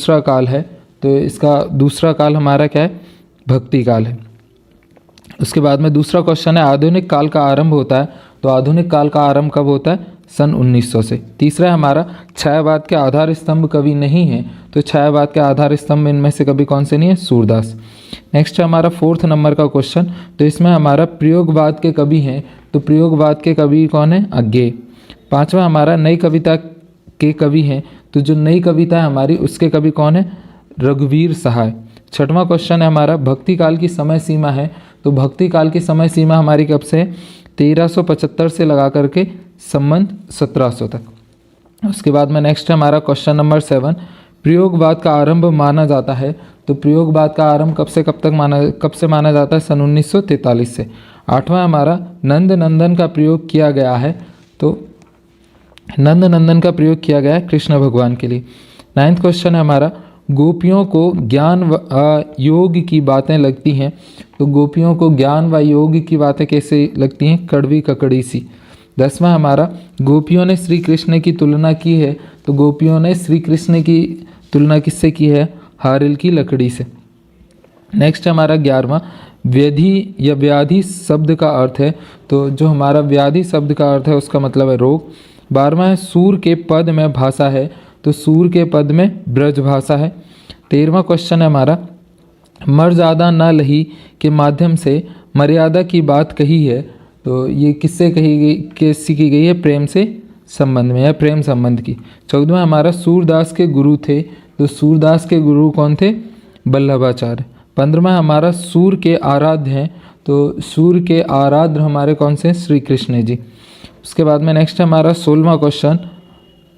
दूसरा काल है, तो इसका दूसरा काल हमारा क्या है, भक्ति काल है। उसके बाद में दूसरा क्वेश्चन है आधुनिक काल का आरंभ होता है, तो आधुनिक काल का आरंभ कब होता है, सन 1900 से। तीसरा है हमारा छायावाद के आधार स्तंभ कवि नहीं है, तो छायावाद के आधार स्तंभ इनमें से कभी कौन से नहीं है, सूरदास। नेक्स्ट है हमारा 4th नंबर का क्वेश्चन, तो इसमें हमारा प्रयोगवाद के कवि हैं, तो प्रयोगवाद के कवि कौन है, अज्ञेय। 5वां हमारा नई कविता के कवि हैं, तो जो नई कविता है हमारी उसके कवि कौन है, रघुवीर सहाय। 6वां क्वेश्चन है हमारा भक्ति काल की समय सीमा है, तो भक्ति काल की समय सीमा हमारी कब से, 1375 से लगा करके संबंध 1700 तक। उसके बाद में नेक्स्ट है हमारा क्वेश्चन नंबर 7, प्रयोगवाद का आरंभ माना जाता है, तो प्रयोगवाद का आरंभ कब से माना जाता है, सन 1943 से। 8वां हमारा नंद नंदन का प्रयोग किया गया है, तो नंद नंदन का प्रयोग किया गया है कृष्ण भगवान के लिए। 9th क्वेश्चन है हमारा गोपियों को ज्ञान व योग की बातें लगती हैं, तो गोपियों को ज्ञान व योग की बातें कैसे लगती हैं, कड़वी ककड़ी सी। 10वां हमारा गोपियों ने श्री कृष्ण की तुलना की है, तो गोपियों ने श्री कृष्ण की तुलना किससे की है, हारिल की लकड़ी से। नेक्स्ट हमारा 11वां व्याधि या व्याधि शब्द का अर्थ है, तो जो हमारा व्याधि शब्द का अर्थ है उसका मतलब है रोग। 12वां है सूर के पद में भाषा है, तो सूर के पद में ब्रज भाषा है। 13वां क्वेश्चन है हमारा मर्यादा न लही के माध्यम से मर्यादा की बात कही है, तो ये किससे कही गई, कैसी की गई है, प्रेम से संबंध में या प्रेम संबंध की। 14वां हमारा सूरदास के गुरु थे, तो सूरदास के गुरु कौन थे, वल्लभाचार्य। 15वां हमारा सूर के आराध्य हैं, तो सूर के आराध्य हमारे कौन से, श्री कृष्ण जी। उसके बाद में नेक्स्ट हमारा 16वां क्वेश्चन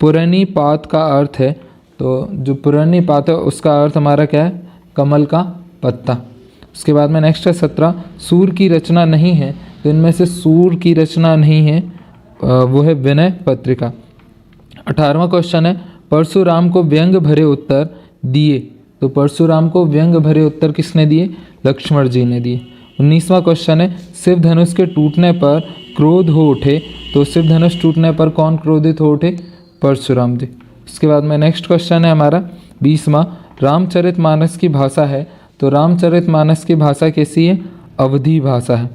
पुरानी पात का अर्थ है, तो जो पुरानी पात है उसका अर्थ हमारा क्या है, कमल का पत्ता। उसके बाद में नेक्स्ट है 17 सूर की रचना नहीं है, तो इनमें से सूर की रचना नहीं है वो है विनय पत्रिका। 18वां क्वेश्चन है परशुराम को व्यंग भरे उत्तर दिए, तो परशुराम को व्यंग भरे उत्तर किसने दिए, लक्ष्मण जी ने दिए। 19वां क्वेश्चन है शिव धनुष के टूटने पर क्रोध हो उठे, तो शिव धनुष टूटने पर कौन क्रोधित हो उठे, परशुराम जी। उसके बाद में नेक्स्ट क्वेश्चन है हमारा 20वां रामचरितमानस की भाषा है, तो रामचरितमानस की भाषा कैसी है, अवधी भाषा है।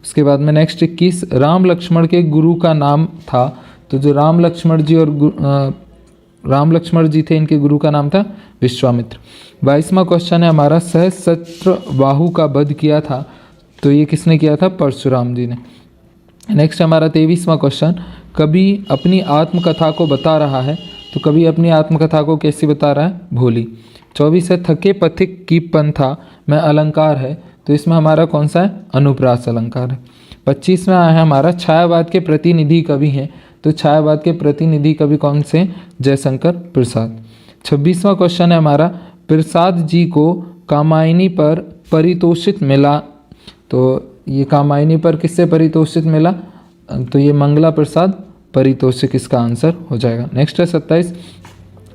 उसके बाद में नेक्स्ट 21 राम लक्ष्मण के गुरु का नाम था, तो जो राम लक्ष्मण जी थे इनके गुरु का नाम था विश्वामित्र। 22वां क्वेश्चन है हमारा सहस्त्र बाहु का वध किया था, तो ये किसने किया था, परशुराम जी ने। नेक्स्ट हमारा 23वां क्वेश्चन कवि अपनी आत्मकथा को बता रहा है, तो कवि अपनी आत्मकथा को कैसी बता रहा है, भोली। 24 है थके पथिक की पंथा में अलंकार है, तो इसमें हमारा कौन सा है, अनुप्रास अलंकार है। 25वां है हमारा छायावाद के प्रतिनिधि कवि हैं, तो छायावाद के प्रतिनिधि कवि कौन से, जयशंकर प्रसाद। 26वां क्वेश्चन है हमारा प्रसाद जी को कामायनी पर पारितोषिक मिला, तो ये कामायनी पर किससे पारितोषिक मिला, तो ये मंगला प्रसाद पारितोषिक इसका आंसर हो जाएगा। नेक्स्ट है 27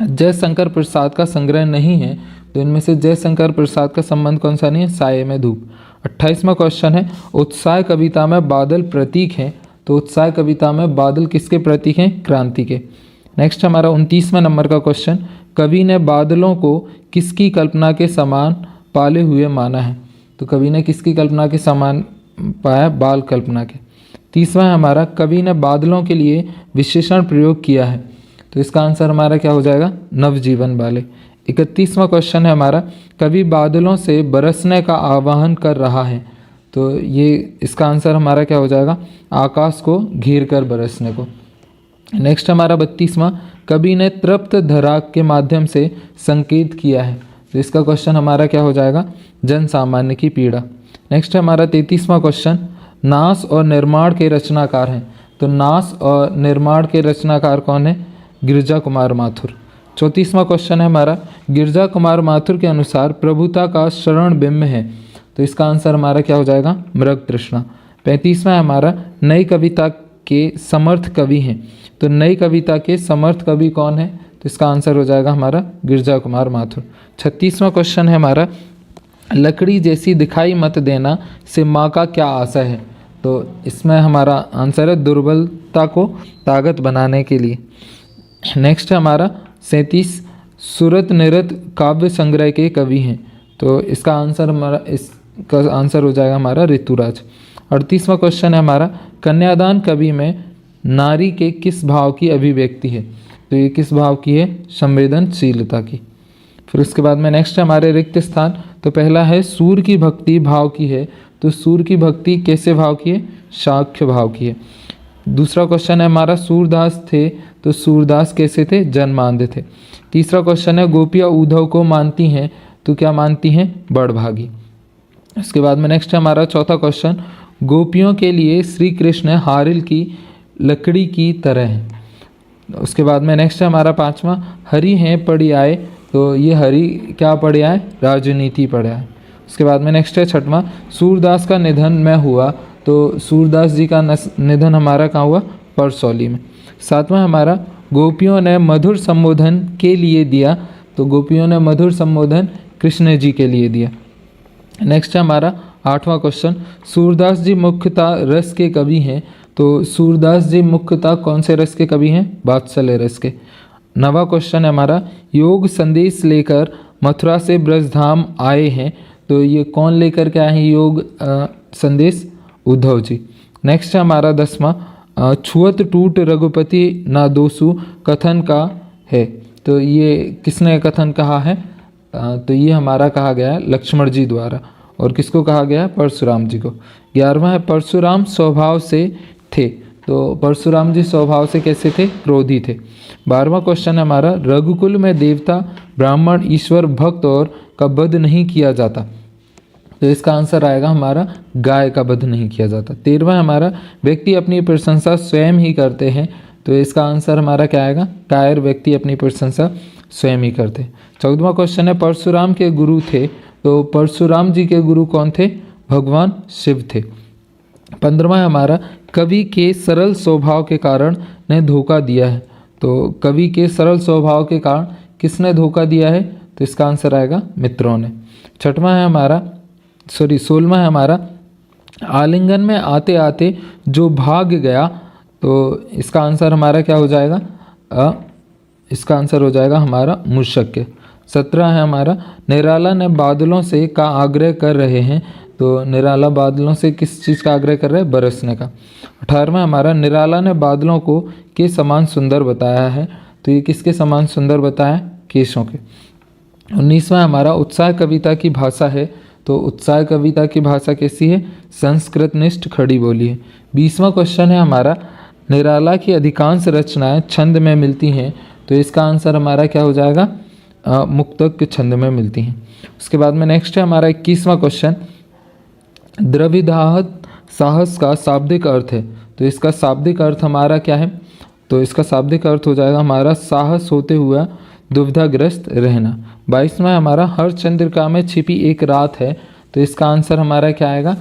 जयशंकर प्रसाद का संग्रह नहीं है, तो इनमें से जयशंकर प्रसाद का संबंध कौन सा नहीं है, साये में धूप। 28वां क्वेश्चन है उत्साह कविता में बादल प्रतीक हैं, तो उत्साह कविता में बादल किसके प्रतीक हैं, क्रांति के। नेक्स्ट हमारा 29वां नंबर का क्वेश्चन कवि ने बादलों को किसकी कल्पना के समान पाले हुए माना है, तो कवि ने किसकी कल्पना के समान पाया, बाल कल्पना के। 30वां हमारा कवि ने बादलों के लिए विशेषण प्रयोग किया है, तो इसका आंसर हमारा क्या हो जाएगा, नवजीवन वाले। 31वां क्वेश्चन है हमारा कवि बादलों से बरसने का आह्वान कर रहा है, तो ये इसका आंसर हमारा क्या हो जाएगा, आकाश को घेर कर बरसने को। नेक्स्ट हमारा 32वां कवि ने तृप्त धरा के माध्यम से संकेत किया है, तो इसका क्वेश्चन हमारा क्या हो जाएगा, जन सामान्य की पीड़ा। नेक्स्ट हमारा 33वां क्वेश्चन नाश और निर्माण के रचनाकार हैं, तो नाश और निर्माण के रचनाकार कौन है, गिरजा कुमार माथुर। 34वां क्वेश्चन है हमारा गिरजा कुमार माथुर के अनुसार प्रभुता का शरण बिंब है, तो इसका आंसर हमारा क्या हो जाएगा, मृग तृष्णा। 35वां हमारा नई कविता के समर्थ कवि हैं, तो नई कविता के समर्थ कवि कौन है, तो इसका आंसर हो जाएगा हमारा गिरजा कुमार माथुर। 36वां क्वेश्चन है हमारा लकड़ी जैसी दिखाई मत देना से माँ का क्या आशय है, तो इसमें हमारा आंसर है दुर्बलता को ताकत बनाने के लिए। नेक्स्ट है हमारा 37 सुरत निरत काव्य संग्रह के कवि हैं? तो इसका आंसर हो जाएगा हमारा ऋतुराज। 38वां क्वेश्चन है हमारा, कन्यादान कवि में नारी के किस भाव की अभिव्यक्ति है? तो ये किस भाव की है? संवेदनशीलता की। फिर उसके बाद में नेक्स्ट हमारे रिक्त स्थान, तो पहला है सूर की भक्ति भाव की है। तो सूर की भक्ति कैसे भाव की है? शाक्य भाव की है। दूसरा क्वेश्चन है हमारा, सूरदास थे तो सूरदास कैसे थे? जन्मांध थे। तीसरा क्वेश्चन है, गोपियाँ उद्धव को मानती हैं तो क्या मानती हैं? बड़भागी। उसके बाद में नेक्स्ट है हमारा चौथा क्वेश्चन, गोपियों के लिए श्री कृष्ण हारिल की लकड़ी की तरह हैं। उसके बाद में नेक्स्ट है हमारा पांचवा, हरि हैं पढ़ी आए। तो ये हरि क्या पढ़े आए? राजनीति पढ़े आए। उसके बाद में नेक्स्ट है छठवां, सूरदास का निधन में हुआ। तो सूरदास जी का निधन हमारा कहाँ हुआ? परसौली में। सातवां हमारा, गोपियों ने मधुर संबोधन के लिए दिया। तो गोपियों ने मधुर संबोधन कृष्ण जी के लिए दिया। नेक्स्ट है हमारा आठवां क्वेश्चन, सूरदास जी मुख्यतः रस के कवि हैं। तो सूरदास जी मुख्यतः कौन से रस के कवि हैं? वात्सल्य रस के। नवा क्वेश्चन है हमारा, योग संदेश लेकर मथुरा से ब्रजधाम आए हैं। तो ये कौन लेकर के आए हैं योग संदेश? उद्धव जी। नेक्स्ट है हमारा 10वां, छुअत टूट रघुपति ना दोसु कथन का है। तो ये किसने कथन कहा है? तो ये हमारा कहा गया है लक्ष्मण जी द्वारा। और किसको कहा गया है? परशुराम जी को। 11वां है, परशुराम स्वभाव से थे। तो परशुराम जी स्वभाव से कैसे थे? क्रोधी थे। 12वां क्वेश्चन है हमारा, रघुकुल में देवता ब्राह्मण ईश्वर भक्त और का वध नहीं किया जाता। तो इसका आंसर आएगा हमारा गाय का वध नहीं किया जाता। 13वां हमारा, व्यक्ति अपनी प्रशंसा स्वयं ही करते हैं। तो इसका आंसर हमारा क्या आएगा? कायर व्यक्ति अपनी प्रशंसा स्वयं ही करते हैं। 14वां क्वेश्चन है, परशुराम के गुरु थे। तो परशुराम जी के गुरु कौन थे? भगवान शिव थे। 15वां हमारा, कवि के सरल स्वभाव के कारण ने धोखा दिया है। तो कवि के सरल स्वभाव के कारण किसने धोखा दिया है? तो इसका आंसर आएगा मित्रों ने। 16वां है हमारा, आलिंगन में आते आते जो भाग गया। तो इसका आंसर हमारा क्या हो जाएगा? इसका आंसर हो जाएगा हमारा मुशक्य। 17 है हमारा, निराला ने बादलों से का आग्रह कर रहे हैं। तो निराला बादलों से किस चीज़ का आग्रह कर रहे हैं? बरसने का। 18वां हमारा, निराला ने बादलों को के समान सुंदर बताया है। तो ये किसके समान सुंदर बताया? केशों के। 19वां हमारा, उत्साह कविता की भाषा है। तो उत्साह कविता की भाषा कैसी है? संस्कृतनिष्ठ खड़ी बोली है। 20वां क्वेश्चन है हमारा, निराला की अधिकांश रचनाएं छंद में मिलती हैं। तो इसका आंसर हमारा क्या हो जाएगा? मुक्तक के छंद में मिलती हैं। उसके बाद में नेक्स्ट है हमारा 21वां क्वेश्चन, द्रविदाहत साहस का शाब्दिक अर्थ है। तो इसका शाब्दिक अर्थ हमारा क्या है? तो इसका शाब्दिक अर्थ हो जाएगा हमारा साहस होते हुए दुविधाग्रस्त रहना। 22वां हमारा, हर चंद्रिका में छिपी एक रात है। तो इसका आंसर हमारा क्या आएगा?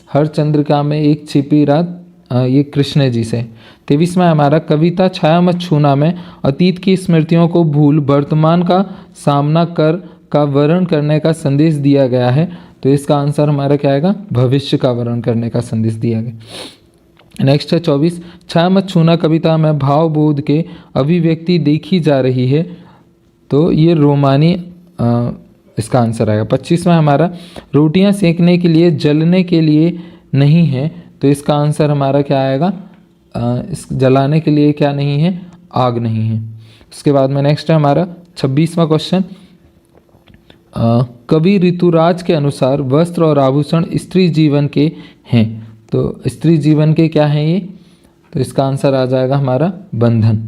हर चंद्रिका में एक छिपी रात, ये कृष्ण जी से। 23वां हमारा, कविता छाया मत छूना में अतीत की स्मृतियों को भूल वर्तमान का सामना कर का वर्णन करने का संदेश दिया गया है। तो इसका आंसर हमारा क्या आएगा? भविष्य का वर्णन करने का संदेश दिया गया। नेक्स्ट है 24, छाया मत छूना कविता में भावबोध के अभिव्यक्ति देखी जा रही है। तो ये रोमानी इसका आंसर आएगा। 25वां हमारा, रोटियां सेकने के लिए जलने के लिए नहीं है। तो इसका आंसर हमारा क्या आएगा? इस जलाने के लिए क्या नहीं है? आग नहीं है। उसके बाद में नेक्स्ट है हमारा 26वां क्वेश्चन, कवि ऋतुराज के अनुसार वस्त्र और आभूषण स्त्री जीवन के हैं। तो स्त्री जीवन के क्या हैं ये? तो इसका आंसर आ जाएगा हमारा बंधन।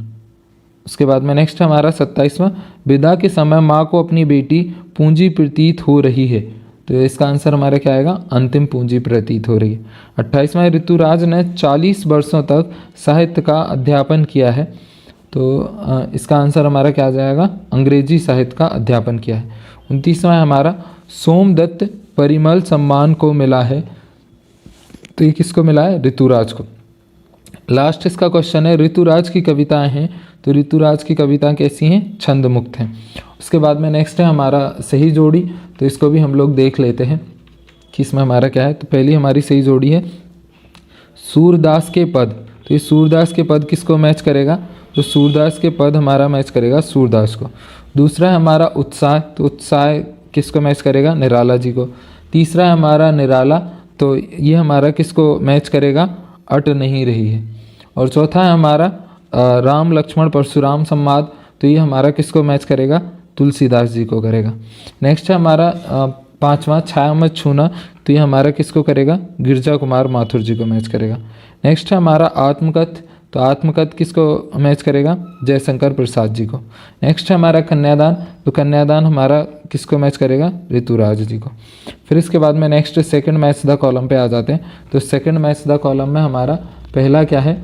उसके बाद में नेक्स्ट हमारा 27वां, विदा के समय माँ को अपनी बेटी पूंजी प्रतीत हो रही है। तो इसका आंसर हमारा क्या आएगा? अंतिम पूंजी प्रतीत हो रही है। 28वां, ऋतुराज ने 40 वर्षों तक साहित्य का अध्यापन किया है। तो इसका आंसर हमारा क्या आ जाएगा? अंग्रेजी साहित्य का अध्यापन किया है। 29वां हमारा, सोमदत्त परिमल सम्मान को मिला है। तो ये किसको मिला है? ऋतुराज को। लास्ट इसका क्वेश्चन है, ऋतुराज की कविताएं हैं। तो ऋतुराज की कविताएं कैसी हैं? छंद मुक्त हैं। उसके बाद में नेक्स्ट है हमारा सही जोड़ी। तो इसको भी हम लोग देख लेते हैं कि इसमें हमारा क्या है। तो पहली हमारी सही जोड़ी है सूरदास के पद। तो ये सूरदास के पद किसको मैच करेगा? तो सूरदास के पद हमारा मैच करेगा सूरदास को। दूसरा है हमारा उत्साह, तो उत्साह किसको मैच करेगा? निराला जी को। तीसरा है हमारा निराला, तो ये हमारा किसको मैच करेगा? अट नहीं रही है। और चौथा है हमारा राम लक्ष्मण परशुराम संवाद, तो ये हमारा किसको मैच करेगा? तुलसीदास जी को करेगा। नेक्स्ट है हमारा पांचवा छाया मत छूना, तो ये हमारा किसको करेगा? गिरजा कुमार माथुर जी को मैच करेगा। नेक्स्ट है हमारा आत्मकथ, तो आत्मकथ किसको मैच करेगा? जयशंकर प्रसाद जी को। नेक्स्ट है हमारा कन्यादान, तो कन्यादान हमारा किसको मैच करेगा? ऋतुराज जी को। फिर इसके बाद में next second match the column पे आ जाते हैं। तो सेकंड मैच द कॉलम में हमारा पहला क्या है?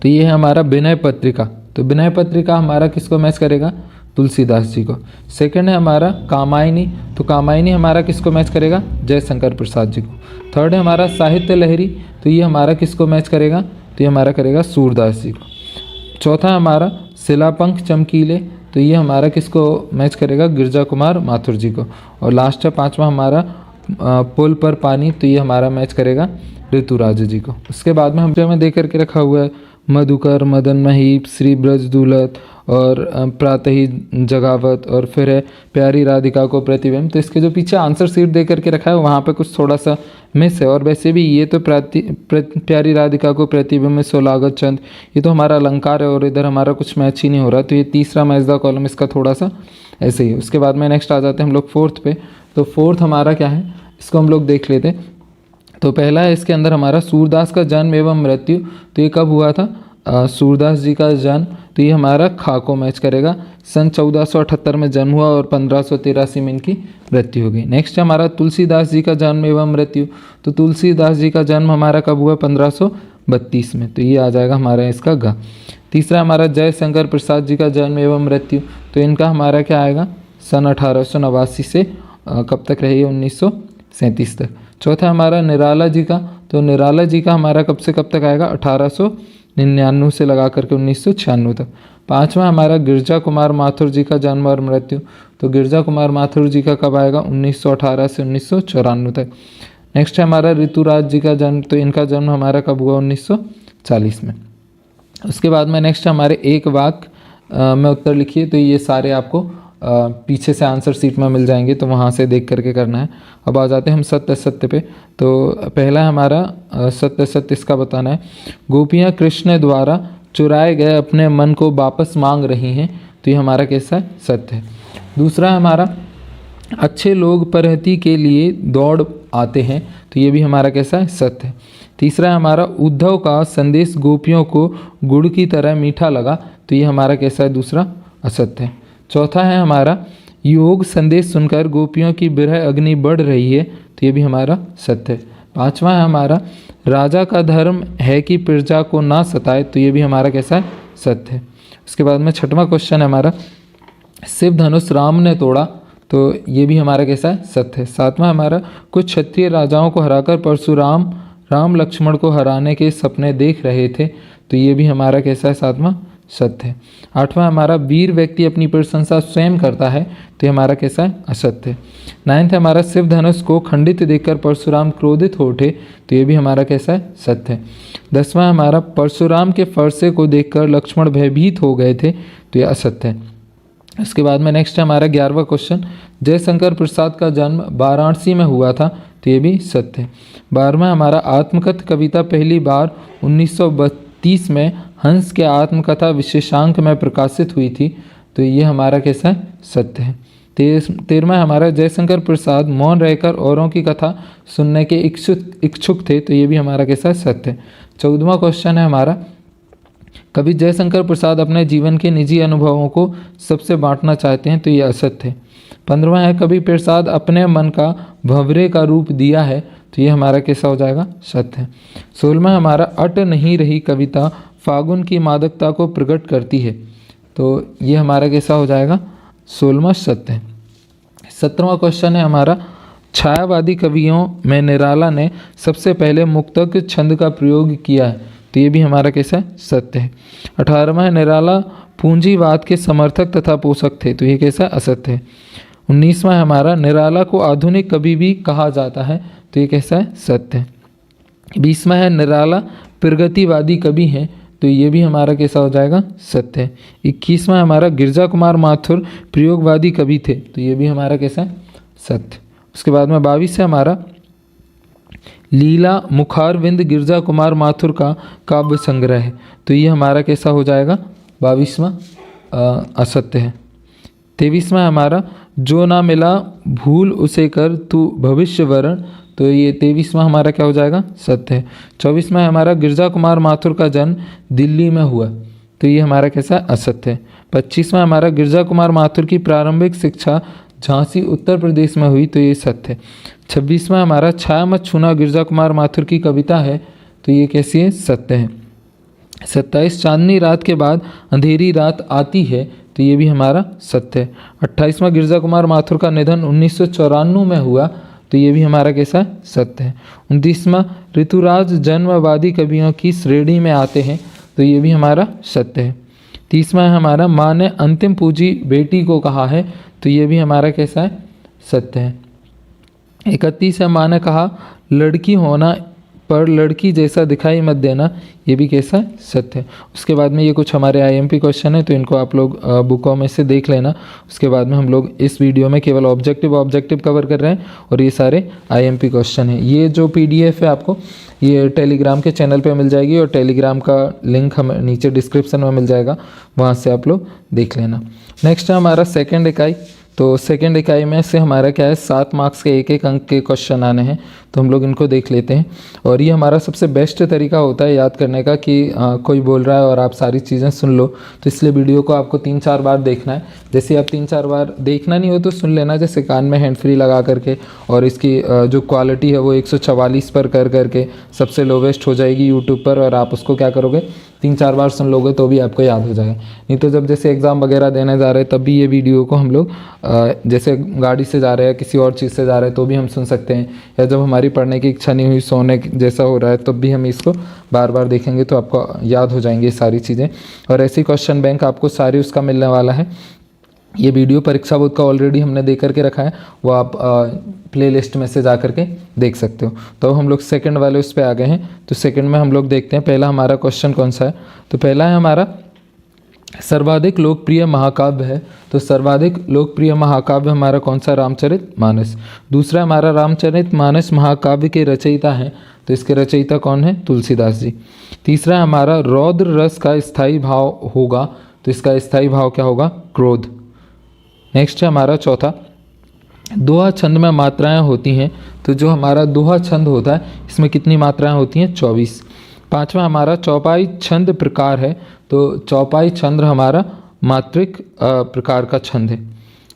तो ये है हमारा विनय पत्रिका, तो विनय पत्रिका हमारा किसको मैच करेगा? तुलसीदास जी को। सेकंड है हमारा कामायनी, तो कामायनी हमारा किसको मैच करेगा? जयशंकर प्रसाद जी को। थर्ड है हमारा साहित्य लहरी, तो ये हमारा किसको मैच करेगा? तो ये हमारा करेगा सूरदास जी को। चौथा हमारा शिलापंख चमकीले, तो ये हमारा किसको मैच करेगा? गिरजा कुमार माथुर जी को। और लास्ट है पांचवा हमारा पुल पर पानी, तो ये हमारा मैच करेगा ऋतुराज जी को। उसके बाद में हमने दे करके रखा हुआ है मधुकर, मदन महीप, श्री ब्रज दूलत और प्रातही जगावत, और फिर है प्यारी राधिका को प्रतिबिंब। तो इसके जो पीछे आंसर सीट दे करके रखा है वहाँ पे कुछ थोड़ा सा मिस है। और वैसे भी ये तो प्यारी राधिका को प्रतिबिंब में सोलागत चंद, ये तो हमारा अलंकार है और इधर हमारा कुछ मैच ही नहीं हो रहा, तो ये तीसरा मैच द कॉलम इसका थोड़ा सा ऐसे ही है। उसके बाद में नेक्स्ट आ जाते हैं हम लोग फोर्थ पे। तो फोर्थ हमारा क्या है, इसको हम लोग देख लेते। तो पहला है इसके अंदर हमारा सूरदास का जन्म एवं मृत्यु, तो ये कब हुआ था? सूरदास जी का जन्म, तो ये हमारा खा को मैच करेगा। सन 1478 में जन्म हुआ और 1583 में इनकी मृत्यु हो गई। नेक्स्ट है हमारा तुलसीदास जी का जन्म एवं मृत्यु, तो तुलसीदास जी का जन्म हमारा कब हुआ? 1532 में, तो ये आ जाएगा हमारा इसका ग। तीसरा हमारा जयशंकर प्रसाद जी का जन्म एवं मृत्यु, तो इनका हमारा क्या आएगा? सन 1889 से कब तक रही है? 1937 तक। चौथा हमारा निराला जी का, तो निराला जी का हमारा कब से कब तक आएगा? 1899 से लगा करके 1996 तक। पांचवा हमारा गिरजा कुमार माथुर जी का जन्म और मृत्यु, तो गिरजा कुमार माथुर जी का कब आएगा? 1918 से 1994 तक। नेक्स्ट है हमारा ऋतुराज जी का जन्म, तो इनका जन्म हमारा कब हुआ? 1940 में। उसके बाद में नेक्स्ट हमारे एक वाक्य में उत्तर लिखिए, तो ये सारे आपको पीछे से आंसर सीट में मिल जाएंगे, तो वहाँ से देख करके करना है। अब आ जाते हैं हम सत्य असत्य पे। तो पहला हमारा सत्य असत्य इसका बताना है। गोपियाँ कृष्ण द्वारा चुराए गए अपने मन को वापस मांग रही हैं, तो ये हमारा कैसा है? सत्य है। दूसरा हमारा अच्छे लोग परहती के लिए दौड़ आते हैं, तो ये भी हमारा कैसा है? सत्य है। तीसरा हमारा उद्धव का संदेश गोपियों को गुड़ की तरह मीठा लगा, तो ये हमारा कैसा है? दूसरा असत्य है। चौथा है हमारा योग संदेश सुनकर गोपियों की विरह अग्नि बढ़ रही है, तो ये भी हमारा सत्य है। पांचवा है हमारा राजा का धर्म है कि प्रजा को ना सताए, तो ये भी हमारा कैसा है? सत्य है। उसके बाद में छठवां क्वेश्चन है हमारा शिव धनुष राम ने तोड़ा, तो ये भी हमारा कैसा है? सत्य है। सातवां हमारा कुछ क्षत्रिय राजाओं को हराकर परशुराम राम लक्ष्मण को हराने के सपने देख रहे थे, तो ये भी हमारा कैसा है? सातवां सत्य है। आठवां हमारा वीर व्यक्ति अपनी प्रशंसा स्वयं करता है, तो ये हमारा कैसा है? असत्य है। नाइन्थ हमारा शिव धनुष को खंडित देखकर परशुराम क्रोधित हो उठे, तो ये भी हमारा कैसा है? सत्य है। 10वां हमारा परशुराम के फरसे को देखकर लक्ष्मण भयभीत हो गए थे, तो ये असत्य है। उसके बाद में नेक्स्ट हमारा 11वां क्वेश्चन जयशंकर प्रसाद का जन्म वाराणसी में हुआ था, तो ये भी सत्य है। 12वां हमारा आत्मकथ कविता पहली बार 1932 में हंस के आत्मकथा विशेषांक में प्रकाशित हुई थी, तो ये हमारा कैसा है? सत्य है। 13वां हमारा जयशंकर प्रसाद मौन रहकर औरों की कथा सुनने के इच्छुक थे, तो ये भी हमारा कैसा है? सत्य है। 14वां क्वेश्चन है हमारा कवि जयशंकर प्रसाद अपने जीवन के निजी अनुभवों को सबसे बांटना चाहते हैं, तो ये असत्य है। 15वां है कवि प्रसाद अपने मन का भंवरे का रूप दिया है, तो ये हमारा कैसा हो जाएगा? सत्य है। 16वां हमारा अट नहीं रही कविता फागुन की मादकता को प्रकट करती है, तो ये हमारा कैसा हो जाएगा? 16वां सत्य है। 17वां क्वेश्चन है हमारा छायावादी कवियों में निराला ने सबसे पहले मुक्तक छंद का प्रयोग किया है, तो ये भी हमारा कैसा है? सत्य है। 18वां है निराला पूंजीवाद के समर्थक तथा पोषक थे, तो ये कैसा है? असत्य है। 19वां है हमारा निराला को आधुनिक कवि भी कहा जाता है, तो ये कैसा है? सत्य है। 20वां है निराला प्रगतिवादी कवि हैं, तो ये भी हमारा कैसा हो जाएगा, सत्य है। 21वां हमारा गिरजा कुमार माथुर प्रयोगवादी कवि थे, तो ये भी हमारा कैसा है, सत्य। उसके बाद में 22 है हमारा लीला मुखारविंद गिरजा कुमार माथुर का काव्य संग्रह है, तो ये हमारा कैसा हो जाएगा, 22वां असत्य है। 23वां हमारा जो ना मिला भूल उसे कर तू भविष्य वरण, तो ये 23वां हमारा क्या हो जाएगा, सत्य है। 24वां हमारा गिरजा कुमार माथुर का जन्म दिल्ली में हुआ, तो ये हमारा कैसा, असत्य है। 25वां हमारा गिरजा कुमार माथुर की प्रारंभिक शिक्षा झांसी उत्तर प्रदेश में हुई, तो ये सत्य है। 26वां हमारा छाया मत छूना गिरजा कुमार माथुर की कविता है, तो ये कैसी है, सत्य है। 27 चांदनी रात के बाद अंधेरी रात आती है, तो ये भी हमारा सत्य है। 28वां गिरजा कुमार माथुर का निधन 1994 में हुआ, तो ये भी हमारा कैसा, सत्य है। 29वां ऋतुराज जन्मवादी कवियों की श्रेणी में आते हैं, तो ये भी हमारा सत्य है। 30वां हमारा माँ ने अंतिम पूजी बेटी को कहा है, तो ये भी हमारा कैसा है, सत्य है। 31 है माँ ने कहा लड़की होना पर लड़की जैसा दिखाई मत देना, ये भी कैसा है, सत्य है। उसके बाद में ये कुछ हमारे आईएमपी क्वेश्चन है, तो इनको आप लोग बुकों में से देख लेना। उसके बाद में हम लोग इस वीडियो में केवल ऑब्जेक्टिव कवर कर रहे हैं और ये सारे आईएमपी क्वेश्चन हैं। ये जो पीडीएफ है आपको ये टेलीग्राम के चैनल पे मिल जाएगी और टेलीग्राम का लिंक हमें नीचे डिस्क्रिप्शन में मिल जाएगा, वहाँ से आप लोग देख लेना। नेक्स्ट है हमारा सेकेंड इकाई, तो सेकेंड इकाई में से हमारा क्या है, 7 मार्क्स के एक अंक के क्वेश्चन आने हैं, तो हम लोग इनको देख लेते हैं। और ये हमारा सबसे बेस्ट तरीका होता है याद करने का कि कोई बोल रहा है और आप सारी चीज़ें सुन लो, तो इसलिए वीडियो को आपको 3-4 बार देखना है। जैसे आप 3-4 बार देखना नहीं हो तो सुन लेना, जैसे कान में हैंड फ्री लगा करके, और इसकी जो क्वालिटी है वो 144 पर कर करके सबसे लोवेस्ट हो जाएगी यूट्यूब पर, और आप उसको क्या करोगे, 3-4 बार सुन लोगे तो भी आपको याद हो जाएगा। नहीं तो जब जैसे एग्ज़ाम वगैरह देने जा रहे हैं तब भी ये वीडियो को हम लोग जैसे गाड़ी से जा रहे हैं, किसी और चीज़ से जा रहे हैं तो भी हम सुन सकते हैं, या जब हमारी पढ़ने की इच्छा नहीं हुई, सोने जैसा हो रहा है, तब भी हम इसको बार बार देखेंगे तो आपको याद हो जाएंगी ये सारी चीज़ें। और ऐसी क्वेश्चन बैंक आपको सारी उसका मिलने वाला है। ये वीडियो परीक्षा बोर्ड का ऑलरेडी हमने दे करके रखा है, वो आप प्ले लिस्ट में से जा करके देख सकते हो। तो हम लोग सेकंड वाले उस पर आ गए हैं, तो सेकंड में हम लोग देखते हैं पहला हमारा क्वेश्चन कौन सा है। तो पहला है हमारा सर्वाधिक लोकप्रिय महाकाव्य है, तो सर्वाधिक लोकप्रिय महाकाव्य हमारा कौन सा, रामचरितमानस। दूसरा हमारा रामचरितमानस महाकाव्य के रचयिता हैं, तो इसके रचयिता कौन है, तुलसीदास जी। तीसरा हमारा रौद्र रस का स्थायी भाव होगा, तो इसका स्थायी भाव क्या होगा, क्रोध। नेक्स्ट है हमारा चौथा, दोहा छंद में मात्राएं होती हैं, तो जो हमारा दोहा छंद होता है इसमें कितनी मात्राएं होती हैं, 24। पांचवा हमारा चौपाई छंद प्रकार है, तो चौपाई छंद हमारा मात्रिक प्रकार का छंद है।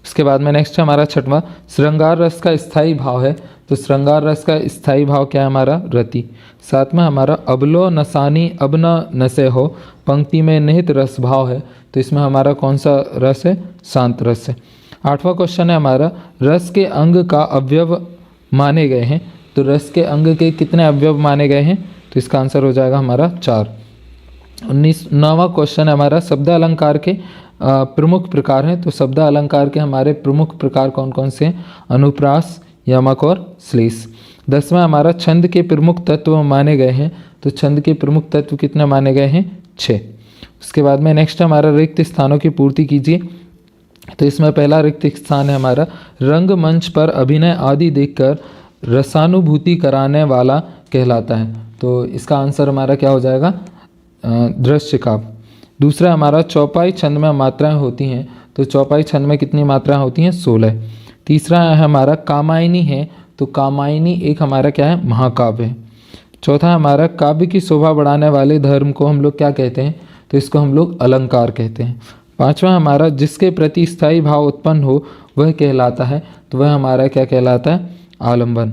उसके बाद में नेक्स्ट है हमारा छठवां, श्रृंगार रस का स्थायी भाव है, तो श्रृंगार रस का स्थायी भाव क्या है, हमारा रति। सातवां हमारा अबलो नसानी अब न नसे हो, पंक्ति में निहित रस भाव है, तो इसमें हमारा कौन सा रस है, शांत रस है। आठवां क्वेश्चन है हमारा रस के अंग का अवयव माने गए हैं, तो रस के अंग के कितने अवयव माने गए हैं, तो इसका आंसर हो जाएगा हमारा 4। 19वां क्वेश्चन है हमारा शब्द अलंकार के प्रमुख प्रकार हैं, तो शब्द अलंकार के हमारे प्रमुख प्रकार कौन कौन से हैं, अनुप्रास, यमक और श्लेष। 10वां हमारा छंद के प्रमुख तत्व माने गए हैं, तो छंद के प्रमुख तत्व कितने माने गए हैं, 6। उसके बाद में नेक्स्ट हमारा रिक्त स्थानों की पूर्ति कीजिए, तो इसमें पहला रिक्त स्थान है हमारा रंगमंच पर अभिनय आदि देखकर रसानुभूति कराने वाला कहलाता है, तो इसका आंसर हमारा क्या हो जाएगा, दृश्य काव्य। दूसरा हमारा चौपाई छंद में मात्राएं होती हैं, तो चौपाई छंद में कितनी मात्राएं होती हैं, 16। तीसरा है हमारा कामायनी है, तो कामायनी एक हमारा क्या है, महाकाव्य है। चौथा हमारा काव्य की शोभा बढ़ाने वाले धर्म को हम लोग क्या कहते हैं, तो इसको हम लोग अलंकार कहते हैं। पांचवा हमारा जिसके प्रति स्थायी भाव उत्पन्न हो वह कहलाता है, तो वह हमारा क्या कहलाता है, आलंबन।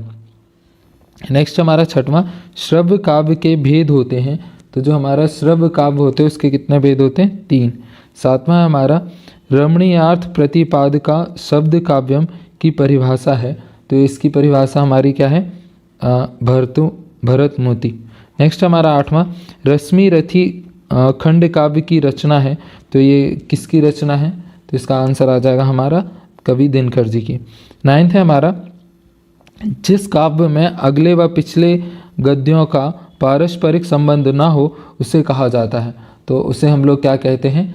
नेक्स्ट हमारा छठवां श्रव्य काव्य के भेद होते हैं, तो जो हमारा श्रव्य काव्य होते हैं उसके कितने भेद होते हैं, 3। सातवां हमारा रमणीयार्थ प्रतिपादिका शब्द काव्यम की परिभाषा है, तो इसकी परिभाषा हमारी क्या है, भरत मोती। नेक्स्ट हमारा 8वां रश्मि रथी खंड काव्य की रचना है, तो ये किसकी रचना है, तो इसका आंसर आ जाएगा हमारा कवि दिनकर जी की। 9th है हमारा जिस काव्य में अगले व पिछले गद्यों का पारस्परिक संबंध ना हो उसे कहा जाता है, तो उसे हम लोग क्या कहते हैं,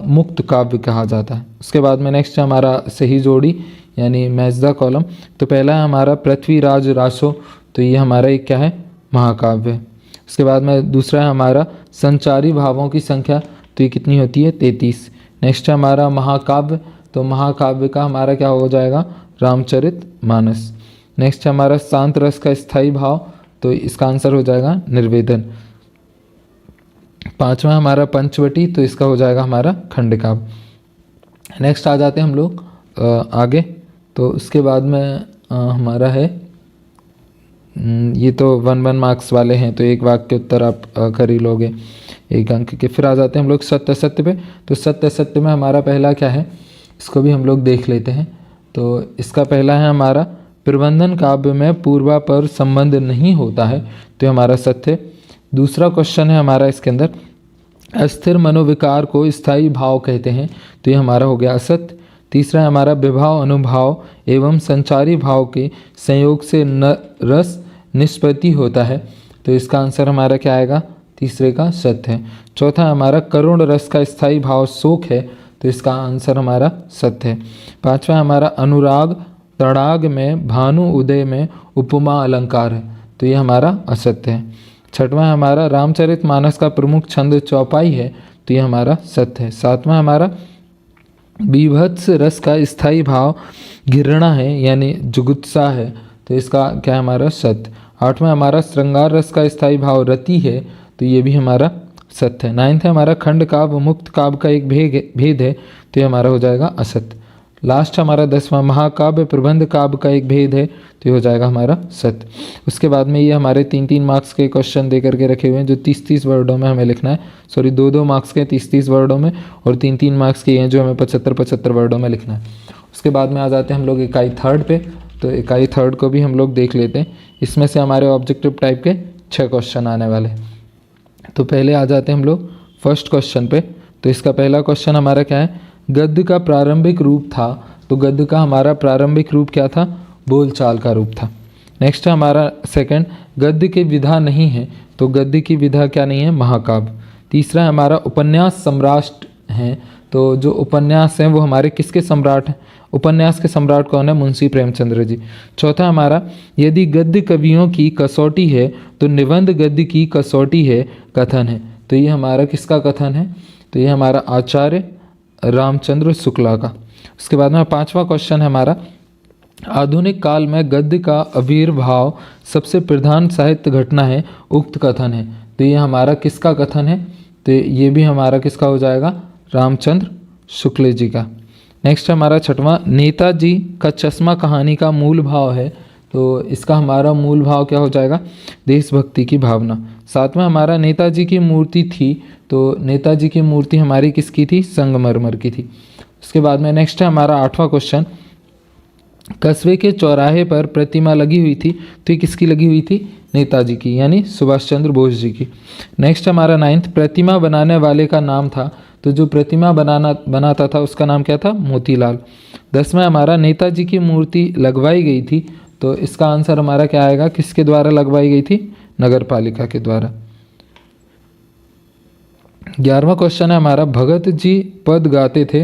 मुक्त काव्य कहा जाता है। उसके बाद में नेक्स्ट हमारा सही जोड़ी यानी मैच द कॉलम। तो पहला है हमारा पृथ्वीराज रासो, तो ये हमारा एक क्या है, महाकाव्य है। उसके बाद में दूसरा है हमारा संचारी भावों की संख्या, तो ये कितनी होती है, 33। नेक्स्ट है हमारा महाकाव्य, तो महाकाव्य का हमारा क्या हो जाएगा, रामचरितमानस। नेक्स्ट है हमारा शांत रस का स्थायी भाव, तो इसका आंसर हो जाएगा निर्वेदन। पांचवा हमारा पंचवटी, तो इसका हो जाएगा हमारा खंडकाव्य। नेक्स्ट आ जाते हैं हम लोग आगे। तो उसके बाद में हमारा है ये तो 1 मार्क्स वाले हैं, तो एक वाक्य उत्तर आप कर ही लोगे 1 अंक के। फिर आ जाते हैं हम लोग सत्य असत्य पे। तो सत्य असत्य में हमारा पहला क्या है, इसको भी हम लोग देख लेते हैं। तो इसका पहला है हमारा प्रबंधन काव्य में पूर्वापर संबंध नहीं होता है, तो ये हमारा सत्य। दूसरा क्वेश्चन है हमारा इसके अंदर, अस्थिर मनोविकार को स्थायी भाव कहते हैं, तो ये हमारा हो गया असत्य। तीसरा है हमारा विभाव अनुभाव एवं संचारी भाव के संयोग से रस निष्पत्ति होता है, तो इसका आंसर हमारा क्या आएगा, तीसरे का सत्य है। चौथा हमारा करुण रस का स्थायी भाव शोक है, तो इसका आंसर हमारा सत्य है। पांचवा हमारा अनुराग तड़ाग में भानु उदय में उपमा अलंकार है, तो ये हमारा असत्य है। छठवां हमारा रामचरितमानस का प्रमुख छंद चौपाई है, तो ये हमारा सत्य है। सातवां हमारा बीभत्स रस का स्थायी भाव घृणा है यानी जुगुत्सा है, तो इसका क्या है हमारा सत्य। आठवां हमारा श्रृंगार रस का स्थायी भाव रति है, तो ये भी हमारा सत्य है। नाइन्थ है हमारा खंड काव्य मुक्त काव्य का एक भेद है, तो ये हमारा हो जाएगा असत्य। लास्ट हमारा 10वां महाकाव्य प्रबंध काव्य का एक भेद है, तो ये हो जाएगा हमारा सत्य। उसके बाद में ये हमारे 3-3 मार्क्स के क्वेश्चन दे करके रखे हुए हैं, जो 30-30 वर्डों में हमें लिखना है। सॉरी 2-2 मार्क्स के 30-30 वर्डों में, और 3-3 मार्क्स के हैं जो हमें 75-75 वर्डों में लिखना है। उसके बाद में आ जाते हैं हम लोग इकाई थर्ड पे। तो इकाई थर्ड को भी हम लोग देख लेते हैं। इसमें से हमारे ऑब्जेक्टिव टाइप के 6 क्वेश्चन आने वाले। तो पहले आ जाते हैं हम लोग फर्स्ट क्वेश्चन पे। तो इसका पहला क्वेश्चन हमारा क्या है, गद्य का प्रारंभिक रूप था, तो गद्य का हमारा प्रारंभिक रूप क्या था, बोलचाल का रूप था। नेक्स्ट है हमारा सेकंड, गद्य की विधा नहीं है, तो गद्य की विधा क्या नहीं है, महाकाव्य। तीसरा है हमारा उपन्यास सम्राट हैं, तो जो उपन्यास हैं वो हमारे किसके सम्राट हैं, उपन्यास के सम्राट कौन है, मुंशी प्रेमचंद्र जी। चौथा हमारा, यदि गद्य कवियों की कसौटी है तो निबंध गद्य की कसौटी है कथन है, तो ये हमारा किसका कथन है, तो ये हमारा आचार्य रामचंद्र शुक्ला का। उसके बाद में 5वां क्वेश्चन है हमारा, आधुनिक काल में गद्य का आविर्भाव सबसे प्रधान साहित्य घटना है, उक्त कथन है, तो ये हमारा किसका कथन है, तो ये भी हमारा किसका हो जाएगा, रामचंद्र शुक्ल जी का। नेक्स्ट हमारा 6वां, नेताजी का चश्मा कहानी का मूल भाव है, तो इसका हमारा मूल भाव क्या हो जाएगा, देशभक्ति की भावना। 7वां हमारा, नेताजी की मूर्ति थी, तो नेताजी की मूर्ति हमारी किसकी थी, संगमरमर की थी। उसके बाद में नेक्स्ट है हमारा 8वां क्वेश्चन, कस्बे के चौराहे पर प्रतिमा लगी हुई थी, तो ये किसकी लगी हुई थी, नेताजी की यानी सुभाष चंद्र बोस जी की। नेक्स्ट हमारा 9th, प्रतिमा बनाने वाले का नाम था, तो जो प्रतिमा बनाता था उसका नाम क्या था, मोतीलाल। 10वां हमारा, नेताजी की मूर्ति लगवाई गई थी, तो इसका आंसर हमारा क्या आएगा, किसके द्वारा लगवाई गई थी, नगर पालिका के द्वारा। 11वां क्वेश्चन है हमारा, भगत जी पद गाते थे,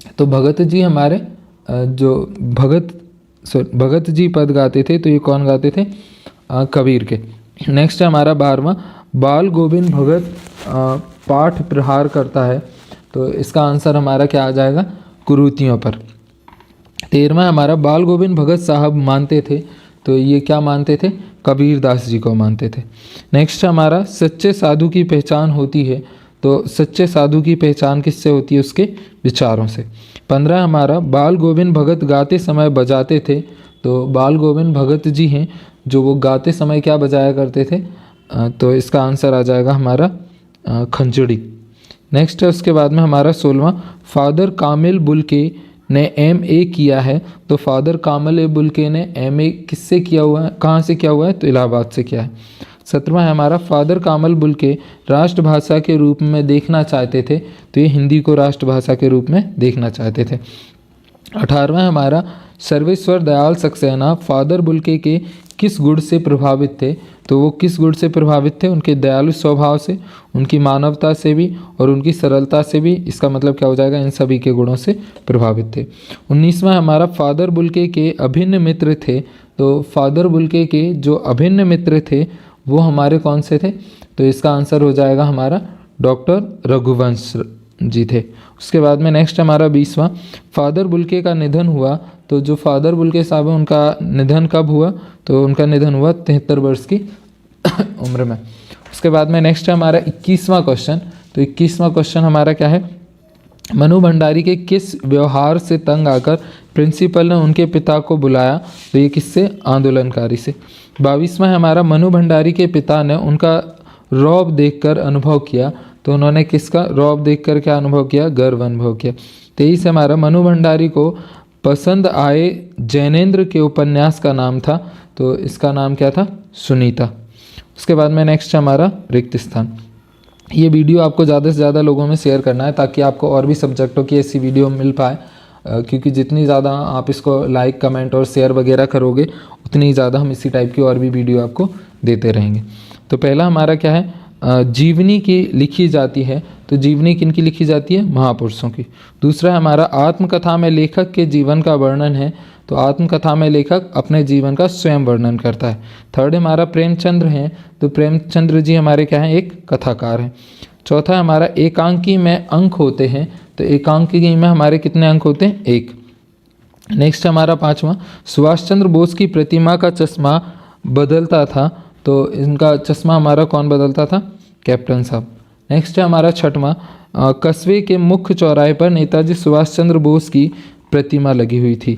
तो भगत जी हमारे जो भगत जी पद गाते थे, तो ये कौन गाते थे, कबीर के। नेक्स्ट है हमारा 12वां, बाल गोविंद भगत पाठ प्रहार करता है, तो इसका आंसर हमारा क्या आ जाएगा, कुरीतियों पर। 13वां हमारा, बाल गोविंद भगत साहब मानते थे, तो ये क्या मानते थे, कबीरदास जी को मानते थे। नेक्स्ट हमारा, सच्चे साधु की पहचान होती है, तो सच्चे साधु की पहचान किससे होती है, उसके विचारों से। 15 हमारा, बाल गोविंद भगत गाते समय बजाते थे, तो बाल गोविंद भगत जी हैं जो वो गाते समय क्या बजाया करते थे, तो इसका आंसर आ जाएगा हमारा खंजड़ी। नेक्स्ट है उसके बाद में हमारा 16वां, फादर कामिल बुल्के ने MA किया है, तो फादर कामिल बुल्के ने MA किससे किया हुआ है, कहाँ से किया हुआ है, तो इलाहाबाद से किया है। 17वां है हमारा, फादर कामिल बुल्के राष्ट्रभाषा के रूप में देखना चाहते थे, तो ये हिंदी को राष्ट्रभाषा के रूप में देखना चाहते थे। 18वां हमारा, सर्वेश्वर दयाल सक्सेना फादर बुल्के के किस गुण से प्रभावित थे, तो वो किस गुण से प्रभावित थे? उनके दयालु स्वभाव से, उनकी मानवता से भी और उनकी सरलता से भी। इसका मतलब क्या हो जाएगा? इन सभी के गुणों से प्रभावित थे। 19वां हमारा फादर बुल्के के अभिन्न मित्र थे। तो फादर बुल्के के जो अभिन्न मित्र थे वो हमारे कौन से थे? तो इसका आंसर हो जाएगा हमारा डॉक्टर रघुवंश जी थे। उसके बाद में नेक्स्ट हमारा 20वां, फादर बुल्के का निधन हुआ। तो जो फादर बुल्के साहब हैं उनका निधन कब हुआ? तो उनका निधन हुआ 73 वर्ष की उम्र में। उसके बाद में नेक्स्ट है हमारा 21वां क्वेश्चन। तो 21वां क्वेश्चन हमारा क्या है? मनु भंडारी के किस व्यवहार से तंग आकर प्रिंसिपल ने उनके पिता को बुलाया? तो ये किससे? आंदोलनकारी से। 22वां है हमारा, मनु भंडारी के पिता ने उनका रौब देखकर अनुभव किया। तो उन्होंने किसका रौब देखकर क्या अनुभव किया? गर्व अनुभव किया। 23 हमारा, मनु भंडारी को पसंद आए जैनेन्द्र के उपन्यास का नाम था। तो इसका नाम क्या था? सुनीता। उसके बाद में नेक्स्ट हमारा रिक्त स्थान। ये वीडियो आपको ज़्यादा से ज़्यादा लोगों में शेयर करना है ताकि आपको और भी सब्जेक्टों की ऐसी वीडियो मिल पाए, क्योंकि जितनी ज़्यादा आप इसको लाइक कमेंट और शेयर वगैरह करोगे उतनी ज़्यादा हम इसी टाइप की और भी वीडियो आपको देते रहेंगे। तो पहला हमारा क्या है? जीवनी की लिखी जाती है। तो जीवनी किन की लिखी जाती है? महापुरुषों की। दूसरा हमारा, आत्मकथा में लेखक के जीवन का वर्णन है। तो आत्मकथा में लेखक अपने जीवन का स्वयं वर्णन करता है। थर्ड हमारा प्रेमचंद्र हैं। तो प्रेमचंद्र जी हमारे क्या हैं? एक कथाकार हैं। चौथा हमारा, एकांकी में अंक होते हैं। तो एकांकी में हमारे कितने अंक होते हैं? 1। नेक्स्ट हमारा 5वां, सुभाष चंद्र बोस की प्रतिमा का चश्मा बदलता था। तो इनका चश्मा हमारा कौन बदलता था? कैप्टन साहब। नेक्स्ट है हमारा 6वां, कस्बे के मुख्य चौराहे पर नेताजी सुभाष चंद्र बोस की प्रतिमा लगी हुई थी।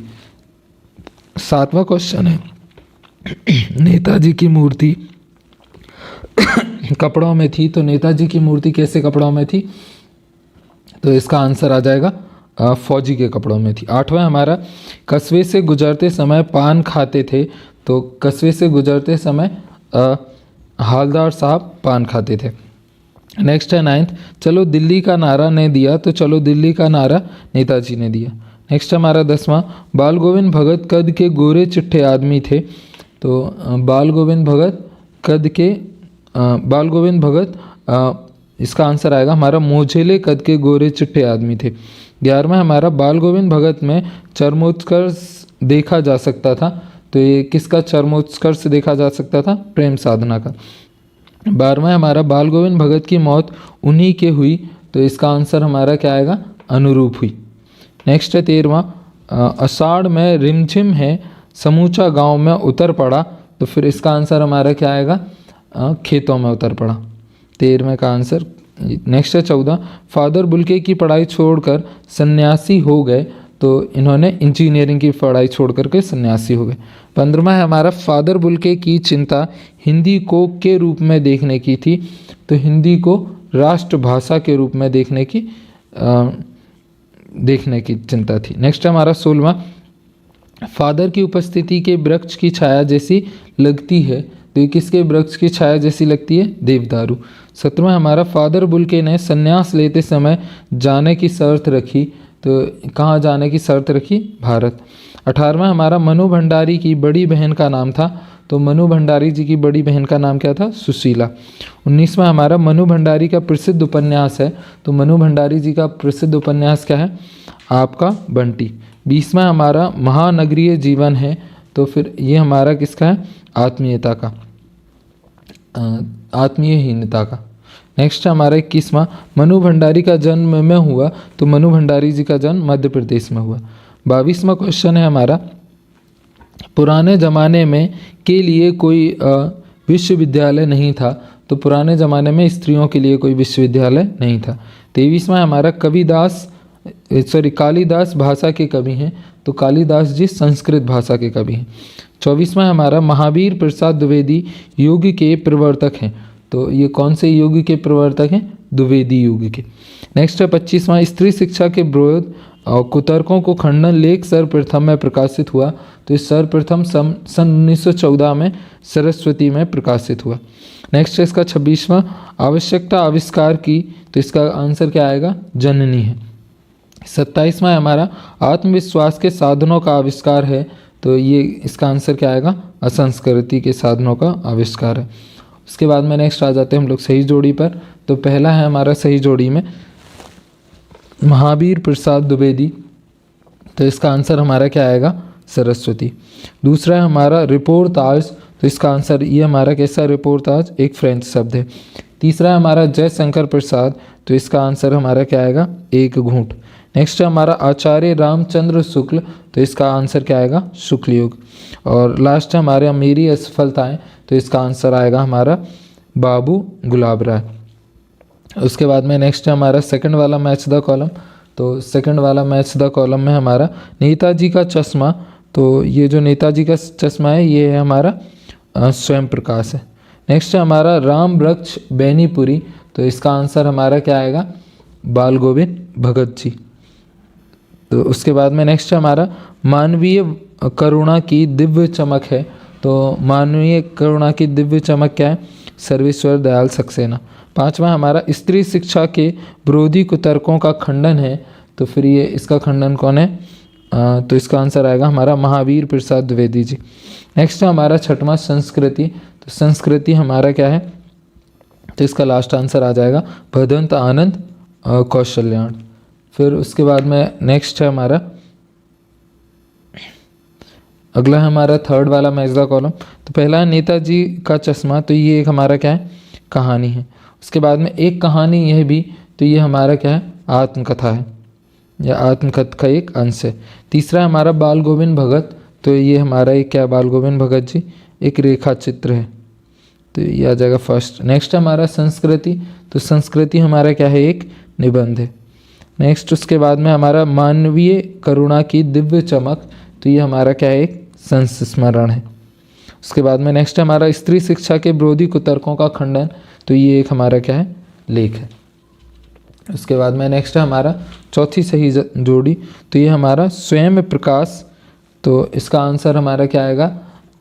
7वां क्वेश्चन है, नेताजी की मूर्ति कपड़ों में थी। तो नेताजी की मूर्ति कैसे कपड़ों में थी? तो इसका आंसर आ जाएगा फौजी के कपड़ों में थी। 8वां हमारा, कस्बे से गुजरते समय पान खाते थे। तो कस्बे से गुजरते समय हालदार साहब पान खाते थे। नेक्स्ट है 9th, चलो दिल्ली का नारा ने दिया। तो चलो दिल्ली का नारा नेताजी ने दिया। नेक्स्ट हमारा 10वां, बाल गोविंद भगत कद के गोरे चिट्ठे आदमी थे। तो बाल गोविंद भगत इसका आंसर आएगा हमारा मोझेले कद के गोरे चिट्ठे आदमी थे। 11वां हमारा, बाल गोविंद भगत में चरमोत्कर्ष देखा जा सकता था। तो ये किसका चरमोत्कर्ष देखा जा सकता था? प्रेम साधना का। 12वां हमारा, बाल गोविंद भगत की मौत उन्हीं के हुई। तो इसका आंसर हमारा क्या आएगा? अनुरूप हुई। नेक्स्ट है 13वां, आषाढ़ में रिमझिम है समूचा गांव में उतर पड़ा। तो फिर इसका आंसर हमारा क्या आएगा? खेतों में उतर पड़ा। 13वें का आंसर। नेक्स्ट है 14, फादर बुल्के की पढ़ाई छोड़कर सन्यासी हो गए। तो इन्होंने इंजीनियरिंग की पढ़ाई छोड़ करके सन्यासी हो गए। 15वां है हमारा, फादर बुल्के की चिंता हिंदी को के रूप में देखने की थी। तो हिंदी को राष्ट्रभाषा के रूप में देखने की चिंता थी। नेक्स्ट हमारा 16वां, फादर की उपस्थिति के वृक्ष की छाया जैसी लगती है। तो ये किसके वृक्ष की छाया जैसी लगती है? देवदारू। 17वां हमारा, फादर बुल्के ने संन्यास लेते समय जाने की शर्त रखी। तो कहाँ जाने की शर्त रखी? भारत। 18वां हमारा, मनु भंडारी की बड़ी बहन का नाम था। तो मनु भंडारी जी की बड़ी बहन का नाम क्या था? सुशीला। 19वां हमारा, मनु भंडारी का प्रसिद्ध उपन्यास है। तो मनु भंडारी जी का प्रसिद्ध उपन्यास क्या है? आपका बंटी। 20वां हमारा, महानगरीय जीवन है। तो फिर ये हमारा किसका है? आत्मीयता का, आत्मीयहीनता का। नेक्स्ट हमारा 21वां, मनु भंडारी का जन्म में हुआ। तो मनु भंडारी जी का जन्म मध्य प्रदेश में हुआ। 22वां क्वेश्चन है हमारा, पुराने ज़माने में के लिए कोई विश्वविद्यालय नहीं था। तो पुराने ज़माने में स्त्रियों के लिए कोई विश्वविद्यालय नहीं था। 23वां हमारा, कालिदास भाषा के कवि हैं। तो कालिदास जी संस्कृत भाषा के कवि हैं। 24वां हमारा, महावीर प्रसाद द्विवेदी युग के प्रवर्तक हैं। तो ये कौन से युग के प्रवर्तक हैं? द्विवेदी युग के। नेक्स्ट है 25वां, स्त्री शिक्षा के विरोध और कुतर्कों को खंडन लेख सर्वप्रथम में प्रकाशित हुआ। तो इस सर्वप्रथम सन 1914 में सरस्वती में प्रकाशित हुआ। नेक्स्ट है इसका 26वां, आवश्यकता आविष्कार की। तो इसका आंसर क्या आएगा? जननी है। 27वां हमारा, आत्मविश्वास के साधनों का आविष्कार है। तो ये इसका आंसर क्या आएगा, असंस्कृति के साधनों का आविष्कार है। उसके बाद में नेक्स्ट आ जाते हैं हम लोग सही जोड़ी पर। तो पहला है हमारा सही जोड़ी में महावीर प्रसाद द्विवेदी, तो इसका आंसर हमारा क्या आएगा, सरस्वती। दूसरा है हमारा रिपोर्ताज, तो इसका आंसर ये हमारा कैसा, रिपोर्ताज एक फ्रेंच शब्द है। तीसरा है हमारा जयशंकर प्रसाद, तो इसका आंसर हमारा क्या आएगा, एक घूंट। नेक्स्ट है हमारा आचार्य रामचंद्र शुक्ल, तो इसका आंसर क्या आएगा, शुक्ल युग। और लास्ट है हमारे मेरी असफलताएं, तो इसका आंसर आएगा हमारा बाबू गुलाब राय। उसके बाद में नेक्स्ट है हमारा सेकंड वाला मैच द कॉलम। तो सेकंड वाला मैच द कॉलम में हमारा नेताजी का चश्मा, तो ये जो नेताजी का चश्मा है ये है हमारा स्वयं प्रकाश है। नेक्स्ट है हमारा राम वृक्ष बेनीपुरी, तो इसका आंसर हमारा क्या आएगा, बाल गोविंद भगत जी। तो उसके बाद में नेक्स्ट है हमारा मानवीय करुणा की दिव्य चमक है, तो मानवीय करुणा की दिव्य चमक क्या है, सर्वेश्वर दयाल सक्सेना। पांचवा हमारा स्त्री शिक्षा के विरोधी कुतर्कों का खंडन है, तो फिर ये इसका खंडन कौन है, तो इसका आंसर आएगा हमारा महावीर प्रसाद द्विवेदी जी। नेक्स्ट है हमारा छठवां संस्कृति, तो संस्कृति हमारा क्या है, तो इसका लास्ट आंसर आ जाएगा भदंत आनंद कौशल्याण। फिर उसके बाद में नेक्स्ट है हमारा अगला है हमारा थर्ड वाला मैच द कॉलम। तो पहला है नेताजी का चश्मा, तो ये एक हमारा क्या है, कहानी है। उसके बाद में एक कहानी यह भी, तो ये हमारा क्या है, आत्मकथा है या आत्मकथा का एक अंश है। तीसरा है हमारा बाल गोविंद भगत, तो ये हमारा एक क्या, बाल गोविंद भगत जी एक रेखा चित्र है, तो ये आ जाएगा फर्स्ट। नेक्स्ट है हमारा संस्कृति, तो संस्कृति हमारा क्या है, एक निबंध है। नेक्स्ट उसके बाद में हमारा मानवीय करुणा की दिव्य चमक, तो ये हमारा क्या है, एक संस्मरण है। उसके बाद में नेक्स्ट है हमारा स्त्री शिक्षा के विरोधी कुतर्कों का खंडन, तो ये एक हमारा क्या है, लेख है। उसके बाद में नेक्स्ट है हमारा चौथी सही जोड़ी, तो ये हमारा स्वयं प्रकाश, तो इसका आंसर हमारा क्या आएगा,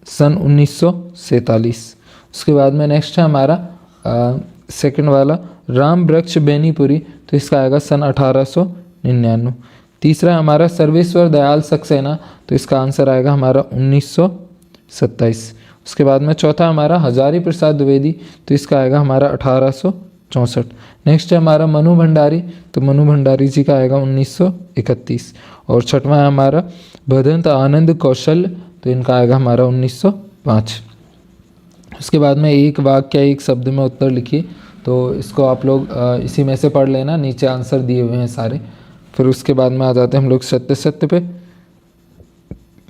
सन 1947। उसके बाद में नेक्स्ट है हमारा सेकंड वाला राम वृक्ष बेनीपुरी, तो इसका आएगा सन 1899। तीसरा है हमारा सर्वेश्वर दयाल सक्सेना, तो इसका आंसर आएगा हमारा 1927। उसके बाद में चौथा हमारा हजारी प्रसाद द्विवेदी, तो इसका आएगा हमारा 1864। नेक्स्ट है हमारा मनु भंडारी, तो मनु भंडारी जी का आएगा 1931। और छठवां है हमारा भदंत आनंद कौशल, तो इनका आएगा हमारा 1905। उसके बाद में एक वाक्य एक शब्द में उत्तर लिखिए, तो इसको आप लोग इसी में से पढ़ लेना, नीचे आंसर दिए हुए हैं सारे। फिर उसके बाद में आ जाते हैं हम लोग सत्य सत्य पे।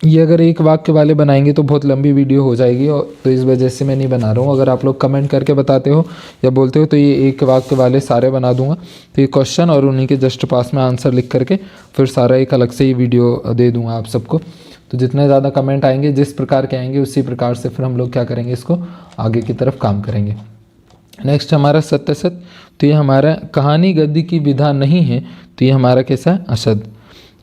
ये अगर एक वाक्य वाले बनाएंगे तो बहुत लंबी वीडियो हो जाएगी, और तो इस वजह से मैं नहीं बना रहा हूँ। अगर आप लोग कमेंट करके बताते हो या बोलते हो तो ये एक वाक्य वाले सारे बना दूंगा। तो ये क्वेश्चन और उन्हीं के जस्ट पास में आंसर लिख करके फिर सारा एक अलग से ही वीडियो दे दूंगा आप सबको। तो जितने ज़्यादा कमेंट आएंगे, जिस प्रकार के आएंगे, उसी प्रकार से फिर हम लोग क्या करेंगे, इसको आगे की तरफ काम करेंगे। नेक्स्ट हमारा सत्य सत्य, तो ये हमारा कहानी गद्य की विधा नहीं है, तो ये हमारा कैसा है, असद।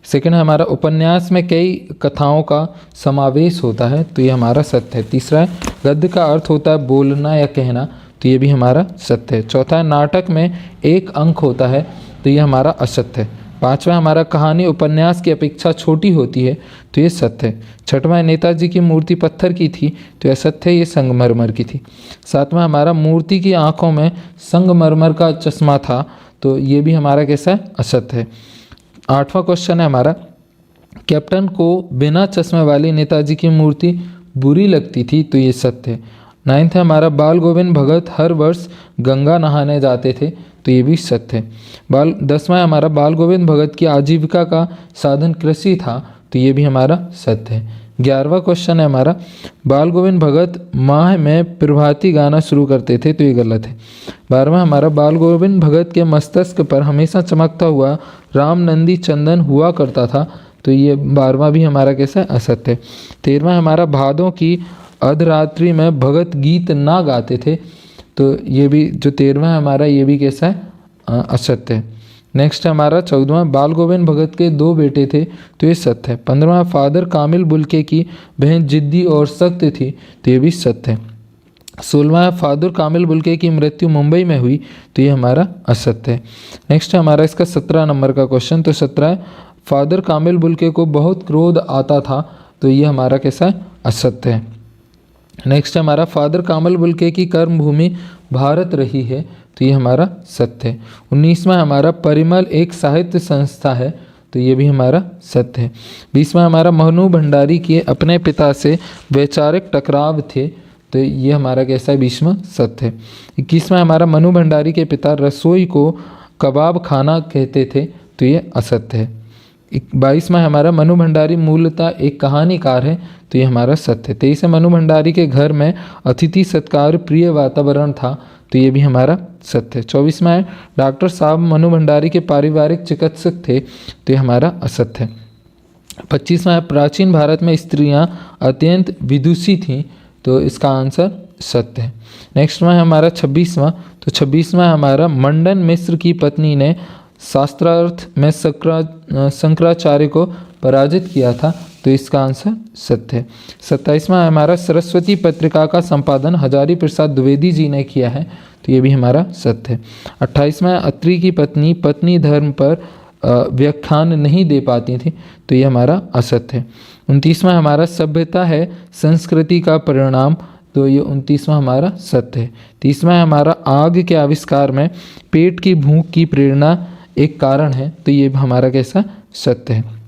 सेकंड है हमारा उपन्यास में कई कथाओं का समावेश होता है, तो ये हमारा सत्य है। तीसरा है गद्य का अर्थ होता है बोलना या कहना, तो ये भी हमारा सत्य है। चौथा है नाटक में एक अंक होता है, तो ये हमारा असत्य है। पांचवा हमारा कहानी उपन्यास की अपेक्षा छोटी होती है, तो ये सत्य है। छठवां नेताजी की मूर्ति पत्थर की थी, तो यह सत्य है, ये संगमरमर की थी। सातवां हमारा मूर्ति की आंखों में संगमरमर का चश्मा था, तो ये भी हमारा कैसा है, असत्य है। आठवां क्वेश्चन है हमारा कैप्टन को बिना चश्मे वाली नेताजी की मूर्ति बुरी लगती थी, तो ये सत्य है। नाइन्थ है हमारा बाल गोविंद भगत हर वर्ष गंगा नहाने जाते थे, तो ये भी सत्य है। 10वां हमारा बाल गोविंद भगत की आजीविका का साधन कृषि था, तो ये भी हमारा सत्य है। 11वां क्वेश्चन है हमारा बाल गोविंद भगत माह में प्रभाती गाना शुरू करते थे, तो ये गलत है। 12वां हमारा बाल गोविंद भगत के मस्तिष्क पर हमेशा चमकता हुआ रामनंदी चंदन हुआ करता था, तो ये 12वां भी हमारा कैसा है, असत्य है। 13वां हमारा भादों की अर्धरात्रि में भगत गीत ना गाते थे, तो ये भी जो 13वां है हमारा, ये भी कैसा है, असत्य है। नेक्स्ट हमारा 14वां बाल गोविंद भगत के 2 बेटे थे, तो ये सत्य है। 15वां फादर कामिल बुल्के की बहन जिद्दी और सख्त थी, तो ये भी सत्य है। 16वां फादर कामिल बुल्के की मृत्यु मुंबई में हुई, तो ये हमारा असत्य है। नेक्स्ट हमारा इसका 17 नंबर का क्वेश्चन, तो 17 फादर कामिल बुल्के को बहुत क्रोध आता था, तो ये हमारा कैसा है, असत्य है। नेक्स्ट हमारा फादर कामल बुल्के की कर्म भूमि भारत रही है, तो ये हमारा सत्य है। 19वां हमारा परिमल एक साहित्य संस्था है, तो ये भी हमारा सत्य है। 20वां हमारा मनु भंडारी के अपने पिता से वैचारिक टकराव थे, तो ये हमारा कैसा है, 20वां सत्य है। 21वां हमारा मनु भंडारी के पिता रसोई को कबाब खाना कहते थे, तो ये असत्य है। 22वां हमारा मनु भंडारी मूलतः एक कहानीकार है, तो ये हमारा सत्य है। 23 मनु भंडारी के घर में अतिथि सत्कार प्रिय वातावरण था, तो ये भी हमारा सत्य है। 24वां है डॉक्टर साहब मनु भंडारी के पारिवारिक चिकित्सक थे, तो ये हमारा असत्य है। 25वां है प्राचीन भारत में स्त्रियां अत्यंत विदुषी थीं, तो इसका आंसर सत्य है। नेक्स्ट में हमारा 26वां, तो 26वां हमारा मंडन मिश्र की पत्नी ने शास्त्रार्थ में शंकराचार्य को पराजित किया था, तो इसका आंसर सत्य है। 27वां हमारा सरस्वती पत्रिका का संपादन हजारी प्रसाद द्विवेदी जी ने किया है, तो ये भी हमारा सत्य है। 28वां अत्रि की पत्नी धर्म पर व्याख्यान नहीं दे पाती थी, तो ये हमारा असत्य है। 29वां हमारा सभ्यता है संस्कृति का परिणाम, तो ये 29वां हमारा सत्य है। 30वां हमारा आग के आविष्कार में पेट की भूख की प्रेरणा एक कारण है, तो ये हमारा कैसा सत्य है।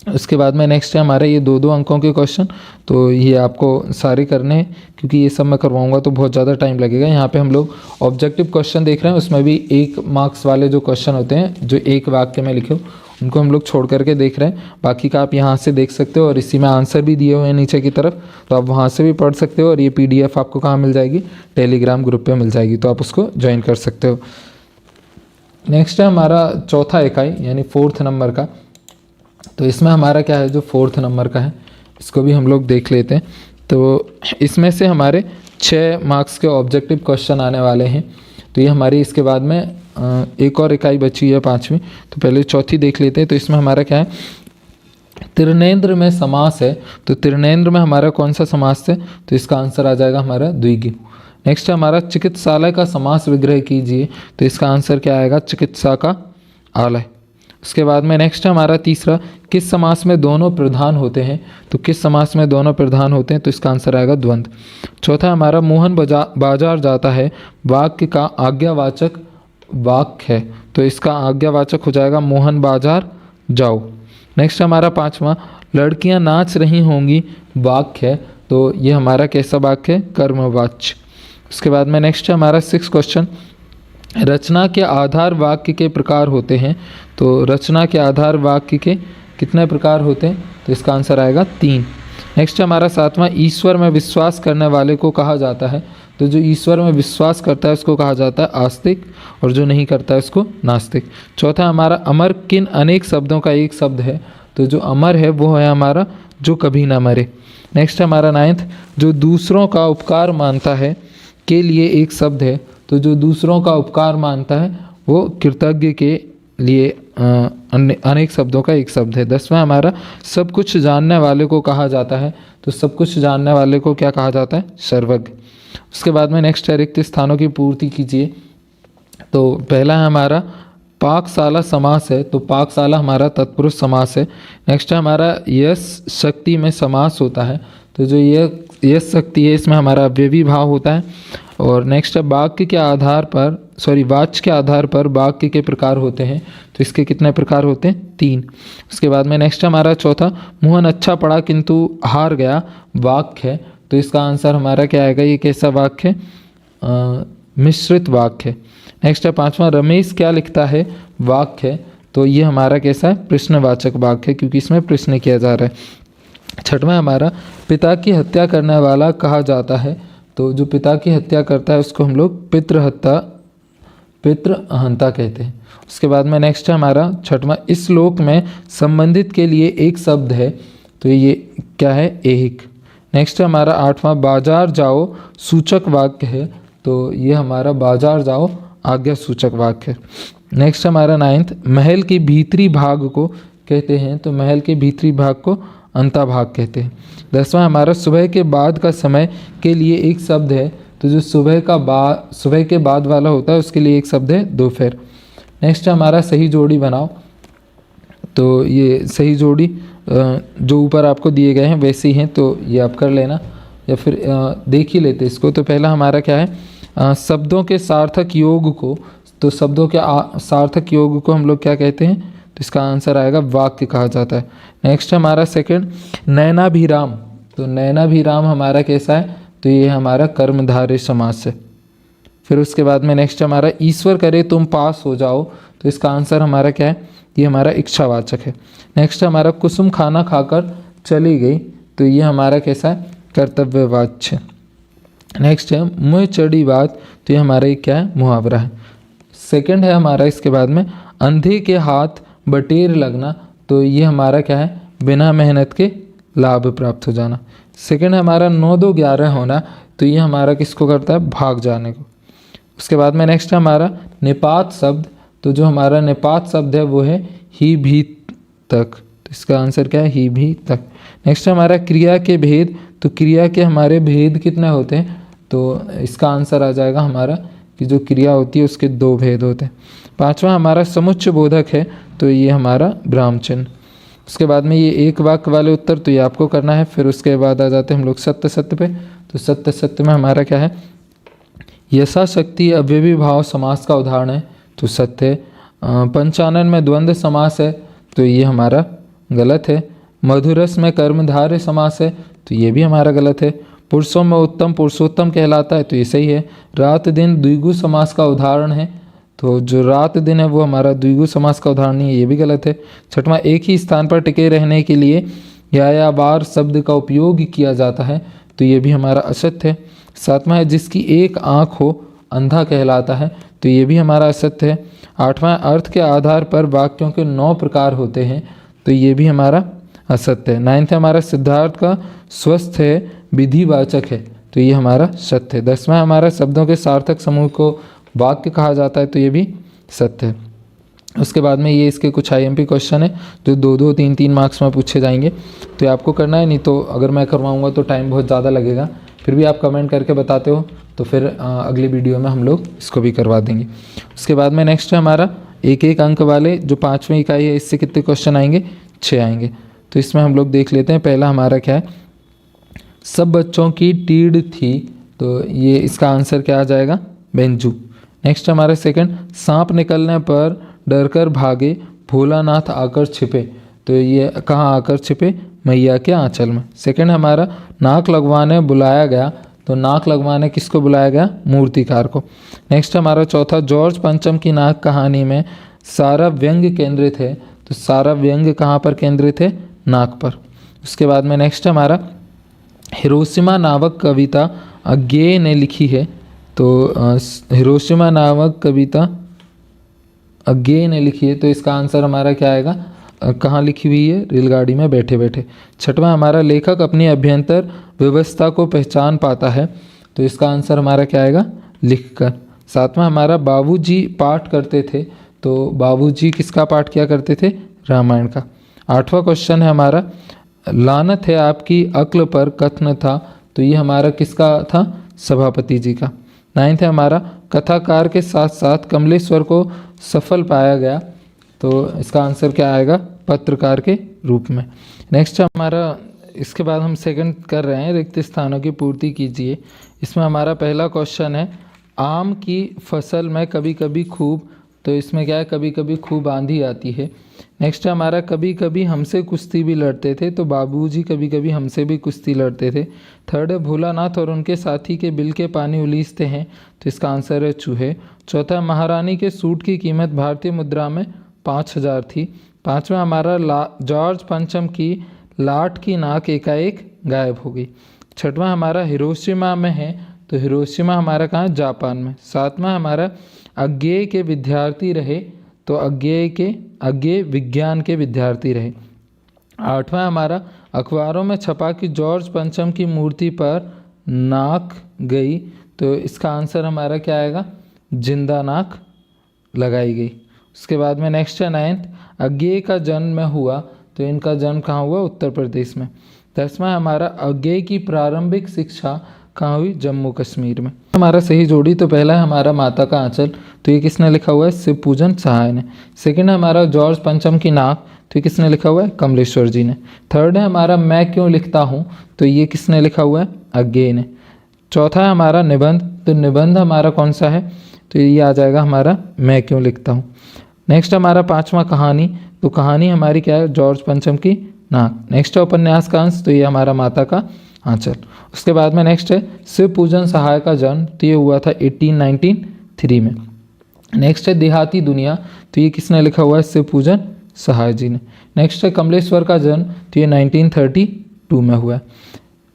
उसके बाद में नेक्स्ट है हमारा ये 2-2 अंकों के क्वेश्चन, तो ये आपको सारे करने हैं, क्योंकि ये सब मैं करवाऊंगा तो बहुत ज़्यादा टाइम लगेगा। यहाँ पे हम लोग ऑब्जेक्टिव क्वेश्चन देख रहे हैं, उसमें भी 1 मार्क्स वाले जो क्वेश्चन होते हैं जो एक वाक्य में लिखे हो, उनको हम लोग छोड़ करके देख रहे हैं। बाकी का आप यहाँ से देख सकते हो, और इसी में आंसर भी दिए हुए हैं नीचे की तरफ, तो आप वहाँ से भी पढ़ सकते हो। और ये PDF आपको कहाँ मिल जाएगी, टेलीग्राम ग्रुप पे मिल जाएगी, तो आप उसको ज्वाइन कर सकते हो। नेक्स्ट है हमारा चौथा इकाई यानी 4th नंबर का, तो इसमें हमारा क्या है जो 4th नंबर का है, इसको भी हम लोग देख लेते हैं। तो इसमें से हमारे 6 मार्क्स के ऑब्जेक्टिव क्वेश्चन आने वाले हैं, तो ये हमारी इसके बाद में एक और इकाई बची है 5वीं, तो पहले चौथी देख लेते हैं। तो इसमें हमारा क्या है, तिर्नेन्द्र में समास है, तो तिर्नेन्द्र में हमारा कौन सा समास है, तो इसका आंसर आ जाएगा हमारा द्विगु। नेक्स्ट हमारा चिकित्सालय का समास विग्रह कीजिए, तो इसका आंसर क्या आएगा, चिकित्सा का आलय। उसके बाद में नेक्स्ट हमारा तीसरा, किस समास में दोनों प्रधान होते हैं, तो किस समास में दोनों प्रधान होते हैं, तो इसका आंसर आएगा द्वंद्व। चौथा हमारा मोहन बाजार जाता है वाक्य का आज्ञावाचक वाक्य है, तो इसका आज्ञावाचक हो जाएगा मोहन बाजार जाओ। नेक्स्ट हमारा 5वां, लड़कियां नाच रही होंगी वाक्य है, तो ये हमारा कैसा वाक्य है, कर्मवाच्य। उसके बाद में नेक्स्ट हमारा 6 क्वेश्चन, रचना के आधार वाक्य के प्रकार होते हैं, तो रचना के आधार वाक्य के कितने प्रकार होते हैं, तो इसका आंसर आएगा 3। नेक्स्ट हमारा 7वां, ईश्वर में विश्वास करने वाले को कहा जाता है, तो जो ईश्वर में विश्वास करता है उसको कहा जाता है आस्तिक, और जो नहीं करता है उसको नास्तिक। चौथा हमारा अमर किन अनेक शब्दों का एक शब्द है, तो जो अमर है वो है हमारा जो कभी ना मरे। नेक्स्ट हमारा 9th, जो दूसरों का उपकार मानता है के लिए एक शब्द है, तो जो दूसरों का उपकार मानता है वो कृतज्ञ के लिए अनेक शब्दों का एक शब्द है। 10वां हमारा सब कुछ जानने वाले को कहा जाता है, तो सब कुछ जानने वाले को क्या कहा जाता है, सर्वज्ञ। उसके बाद में नेक्स्ट है रिक्त स्थानों की पूर्ति कीजिए, तो पहला है हमारा पाकशाला समास है, तो पाकशाला हमारा तत्पुरुष समास है। नेक्स्ट है हमारा यश शक्ति में समास होता है, तो जो यश शक्ति है इसमें हमारा अव्ययी भाव होता है। और नेक्स्ट है वाच्य के आधार पर वाक्य के प्रकार होते हैं, तो इसके कितने प्रकार होते हैं, 3। उसके बाद में नेक्स्ट हमारा चौथा, मोहन अच्छा पढ़ा किंतु हार गया वाक्य है, तो इसका आंसर हमारा क्या आएगा, ये कैसा वाक्य है, मिश्रित वाक्य है। नेक्स्ट है 5वां, रमेश क्या लिखता है वाक्य है, तो ये हमारा कैसा है, प्रश्नवाचक वाक्य है, क्योंकि इसमें प्रश्न किया जा रहा है। 6वां हमारा पिता की हत्या करने वाला कहा जाता है, तो जो पिता की हत्या करता है उसको हम लोग पितृहंता कहते हैं। उसके बाद में नेक्स्ट है हमारा 6वां, इस श्लोक में संबंधित के लिए एक शब्द है, तो ये क्या है, ऐहिक। नेक्स्ट है हमारा 8वां, बाजार जाओ सूचक वाक्य है, तो ये हमारा बाजार जाओ आज्ञा सूचक वाक्य है। नेक्स्ट हमारा 9th, महल के भीतरी भाग को कहते हैं, तो महल के भीतरी भाग को अंतभाग कहते हैं। 10वां हमारा सुबह के बाद का समय के लिए एक शब्द है, तो जो सुबह के बाद वाला होता है उसके लिए एक शब्द है दोपहर। नेक्स्ट हमारा सही जोड़ी बनाओ, तो ये सही जोड़ी जो ऊपर आपको दिए गए हैं वैसे ही हैं, तो ये आप कर लेना या फिर देख ही लेते इसको। तो पहला हमारा क्या है, शब्दों के सार्थक योग को, तो शब्दों के सार्थक योग को हम लोग क्या कहते हैं, तो इसका आंसर आएगा वाक्य कहा जाता है। नेक्स्ट हमारा सेकंड, नैनाभिराम। तो नैनाभिराम हमारा कैसा है, तो ये हमारा कर्मधारय समास है। फिर उसके बाद में नेक्स्ट हमारा ईश्वर करे तुम पास हो जाओ। तो इसका आंसर हमारा क्या है, ये हमारा इच्छावाचक है। नेक्स्ट हमारा कुसुम खाना खाकर चली गई। तो ये हमारा कैसा है, कर्तव्यवाच्य। नेक्स्ट है मुँह चढ़ी बात। तो ये हमारा ये क्या है, मुहावरा है। सेकंड है हमारा इसके बाद में अंधे के हाथ बटेर लगना। तो ये हमारा क्या है, बिना मेहनत के लाभ प्राप्त हो जाना। सेकंड है हमारा 9-2-11 होना। तो ये हमारा किसको करता है, भाग जाने को। उसके बाद में नेक्स्ट है हमारा निपात शब्द। तो जो हमारा निपात शब्द है वो है ही भी तक। तो इसका आंसर क्या है, ही भी तक। नेक्स्ट हमारा क्रिया के भेद। तो क्रिया के हमारे भेद कितने होते हैं, तो इसका आंसर आ जाएगा हमारा कि जो क्रिया होती है उसके 2 भेद होते हैं। पांचवा हमारा समुच्चय बोधक है। तो ये हमारा ब्राह्म चिन्ह। उसके बाद में ये एक वाक्य वाले उत्तर, तो ये आपको करना है। फिर उसके बाद आ जाते हैं हम लोग सत्य सत्य पे। तो सत्य सत्य में हमारा क्या है, यथाशक्ति अव्ययी भाव समास का उदाहरण है। तो सत्य है। पंचानन में द्वंद्व समास है। तो ये हमारा गलत है। मधुरस में कर्मधारय समास है। तो ये भी हमारा गलत है। पुरुषों में उत्तम पुरुषोत्तम कहलाता है। तो ये सही है। रात दिन द्विगु समास का उदाहरण है। तो जो रात दिन है वो हमारा द्विगु समास का उदाहरण नहीं है, ये भी गलत है। छठवां, एक ही स्थान पर टिके रहने के लिए या बार शब्द का उपयोग किया जाता है। तो ये भी हमारा असत्य है। सातवां है जिसकी एक आँख हो अंधा कहलाता है। तो ये भी हमारा असत्य है। आठवां, अर्थ के आधार पर वाक्यों के 9 प्रकार होते हैं। तो ये भी हमारा असत्य है। नाइन्थ है हमारा सिद्धार्थ का स्वस्थ है विधिवाचक है। तो ये हमारा सत्य है। 10वां हमारा शब्दों के सार्थक समूह को वाक्य कहा जाता है। तो ये भी सत्य है। उसके बाद में ये इसके कुछ IMP क्वेश्चन है जो 2-2, 3-3 मार्क्स में पूछे जाएंगे। तो ये आपको करना है, नहीं तो अगर मैं करवाऊँगा तो टाइम बहुत ज़्यादा लगेगा। फिर भी आप कमेंट करके बताते हो तो फिर अगली वीडियो में हम लोग इसको भी करवा देंगे। उसके बाद में नेक्स्ट है हमारा 1-1 अंक वाले जो 5वीं इकाई है, इससे कितने क्वेश्चन आएंगे, 6 आएंगे। तो इसमें हम लोग देख लेते हैं। पहला हमारा क्या है, सब बच्चों की टीड़ थी। तो ये इसका आंसर क्या आ जाएगा, बेंजू। नेक्स्ट हमारा सेकंड, सांप निकलने पर डरकर भागे भोलानाथ आकर छिपे। तो ये कहाँ आकर छिपे, मैया के आंचल में। सेकंड हमारा नाक लगवाने बुलाया गया। तो नाक लगवाने किसको बुलाया गया, मूर्तिकार को। नेक्स्ट हमारा चौथा, जॉर्ज पंचम की नाक कहानी में सारा व्यंग केंद्रित है। तो सारा व्यंग कहाँ पर केंद्रित है, नाक पर। उसके बाद में नेक्स्ट हमारा हिरोशिमा नामक कविता अज्ञेय ने लिखी है। तो हिरोशिमा नामक कविता अज्ञेय ने लिखी है। तो इसका आंसर हमारा क्या आएगा, कहाँ लिखी हुई है, रेलगाड़ी में बैठे बैठे। छठवां हमारा लेखक अपनी अभ्यंतर व्यवस्था को पहचान पाता है। तो इसका आंसर हमारा क्या आएगा, लिखकर। सातवां हमारा बाबूजी पाठ करते थे। तो बाबूजी किसका पाठ किया करते थे, रामायण का। आठवां क्वेश्चन है हमारा, लानत है आपकी अक्ल पर कथन था। तो ये हमारा किसका था, सभापति जी का। 9th है हमारा, कथाकार के साथ साथ कमलेश्वर को सफल पाया गया। तो इसका आंसर क्या आएगा, पत्रकार के रूप में। नेक्स्ट हमारा, इसके बाद हम सेकंड कर रहे हैं, रिक्त स्थानों की पूर्ति कीजिए। इसमें हमारा पहला क्वेश्चन है, आम की फसल में कभी कभी खूब। तो इसमें क्या है, कभी कभी खूब आंधी आती है। नेक्स्ट हमारा, कभी कभी हमसे कुश्ती भी लड़ते थे। तो बाबूजी कभी कभी हमसे भी कुश्ती लड़ते थे। थर्ड है, भोलानाथ और उनके साथी के बिल के पानी उलीसते हैं। तो इसका आंसर है चूहे। चौथा, महारानी के सूट की कीमत भारतीय मुद्रा में 5000 थी। पाँचवा हमारा, जॉर्ज पंचम की लाट की नाक एकाएक गायब हो गई। छठवां हमारा, हिरोशिमा में है। तो हिरोशिमा हमारा कहाँ, जापान में। सातवां हमारा, अज्ञेय के विद्यार्थी रहे। तो अज्ञेय विज्ञान के विद्यार्थी रहे। आठवां हमारा, अखबारों में छपा कि जॉर्ज पंचम की मूर्ति पर नाक गई। तो इसका आंसर हमारा क्या आएगा, जिंदा नाक लगाई गई। उसके बाद में नेक्स्ट है 9th, अज्ञेय का जन्म हुआ। तो इनका जन्म कहाँ हुआ, उत्तर प्रदेश में। 10वां हमारा, अज्ञेय की प्रारंभिक शिक्षा कहाँ हुई, जम्मू कश्मीर में। हमारा सही जोड़ी, तो पहला है हमारा माता का आंचल। तो ये किसने लिखा हुआ है, शिव पूजन सहाय ने। सेकंड हमारा, जॉर्ज पंचम की नाक। तो ये किसने लिखा हुआ है? कमलेश्वर जी ने। थर्ड है हमारा मैं क्यों लिखता हूँ, तो ये किसने लिखा हुआ है? अज्ञेय ने। चौथा है हमारा निबंध, तो निबंध हमारा कौन सा है? तो ये आ जाएगा हमारा मैं क्यों लिखता हूँ। नेक्स्ट हमारा पांचवा कहानी, तो कहानी हमारी क्या है? जॉर्ज पंचम की नाक। नेक्स्ट है उपन्यास का अंश, तो ये हमारा माता का आंचल। उसके बाद में नेक्स्ट है शिव पूजन सहाय का जन्म, तो ये हुआ था 1893 में। नेक्स्ट है देहाती दुनिया, तो ये किसने लिखा हुआ है? शिव पूजन सहाय जी ने। नेक्स्ट है कमलेश्वर का जन्म, तो ये 1932 में हुआ है।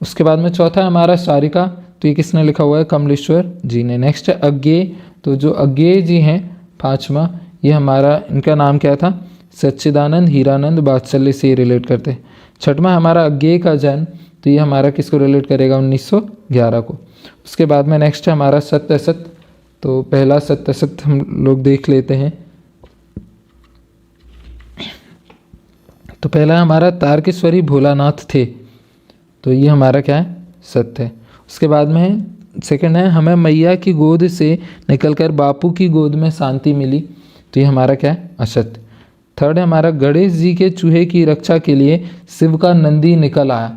उसके बाद में चौथा है हमारा सारिका, तो ये किसने लिखा हुआ है? कमलेश्वर जी ने। नेक्स्ट है अज्ञेय, तो जो अज्ञेय जी हैं पांचवा, ये हमारा इनका नाम क्या था? सच्चिदानंद हीरानंद वात्सल्य से रिलेट करते हैं। छठवां हमारा अज्ञेय का जन्म, तो ये हमारा किसको रिलेट करेगा? 1911 को। उसके बाद में नेक्स्ट है हमारा सत्य असत, तो पहला सत्य असत हम लोग देख लेते हैं। तो पहला हमारा तारकेश्वरी भोलानाथ थे, तो ये हमारा क्या है? सत्य है। उसके बाद में सेकंड है हमें मैया की गोद से निकलकर बापू की गोद में शांति मिली, तो ये हमारा क्या है? असत्य। थर्ड है हमारा गणेश जी के चूहे की रक्षा के लिए शिव का नंदी निकल आया,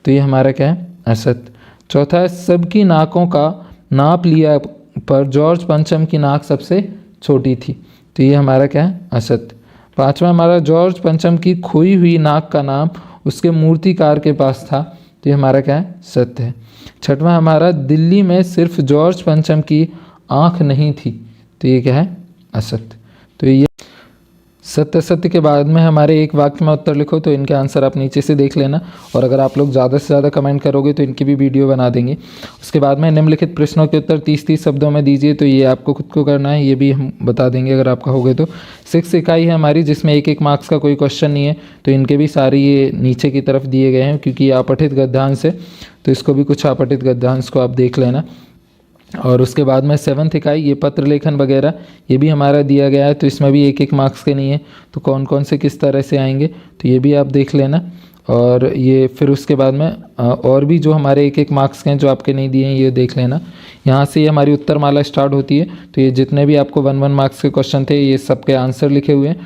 तो ये हमारा क्या है? असत्य। चौथा है सबकी नाकों का नाप लिया पर जॉर्ज पंचम की नाक सबसे छोटी थी, तो ये हमारा क्या है? असत्य। पांचवा हमारा जॉर्ज पंचम की खोई हुई नाक का नाम उसके मूर्तिकार के पास था, तो ये हमारा क्या है? सत्य है। छठवां हमारा दिल्ली में सिर्फ जॉर्ज पंचम की आंख नहीं थी, तो ये क्या है? असत्य। तो ये सत्य सत्य के बाद में हमारे एक वाक्य में उत्तर लिखो, तो इनके आंसर आप नीचे से देख लेना, और अगर आप लोग ज़्यादा से ज़्यादा कमेंट करोगे तो इनकी भी वीडियो बना देंगे। उसके बाद में निम्नलिखित प्रश्नों के उत्तर 30-30 शब्दों में दीजिए, तो ये आपको खुद को करना है, ये भी हम बता देंगे अगर आपका होगे तो। 6 इकाई है हमारी जिसमें 1-1 मार्क्स का कोई क्वेश्चन नहीं है, तो इनके भी सारे ये नीचे की तरफ दिए गए हैं क्योंकि ये अपठित गद्यांश है, तो इसको भी कुछ अपठित गद्यांश को आप देख लेना। और उसके बाद में 7th इकाई ये पत्र लेखन वगैरह ये भी हमारा दिया गया है, तो इसमें भी 1-1 मार्क्स के नहीं है, तो कौन कौन से किस तरह से आएंगे तो ये भी आप देख लेना। और ये फिर उसके बाद में और भी जो हमारे 1-1 मार्क्स के हैं जो आपके नहीं दिए हैं ये देख लेना। यहाँ से ये हमारी उत्तरमाला स्टार्ट होती है, तो ये जितने भी आपको 1-1 मार्क्स के क्वेश्चन थे ये सबके आंसर लिखे हुए हैं।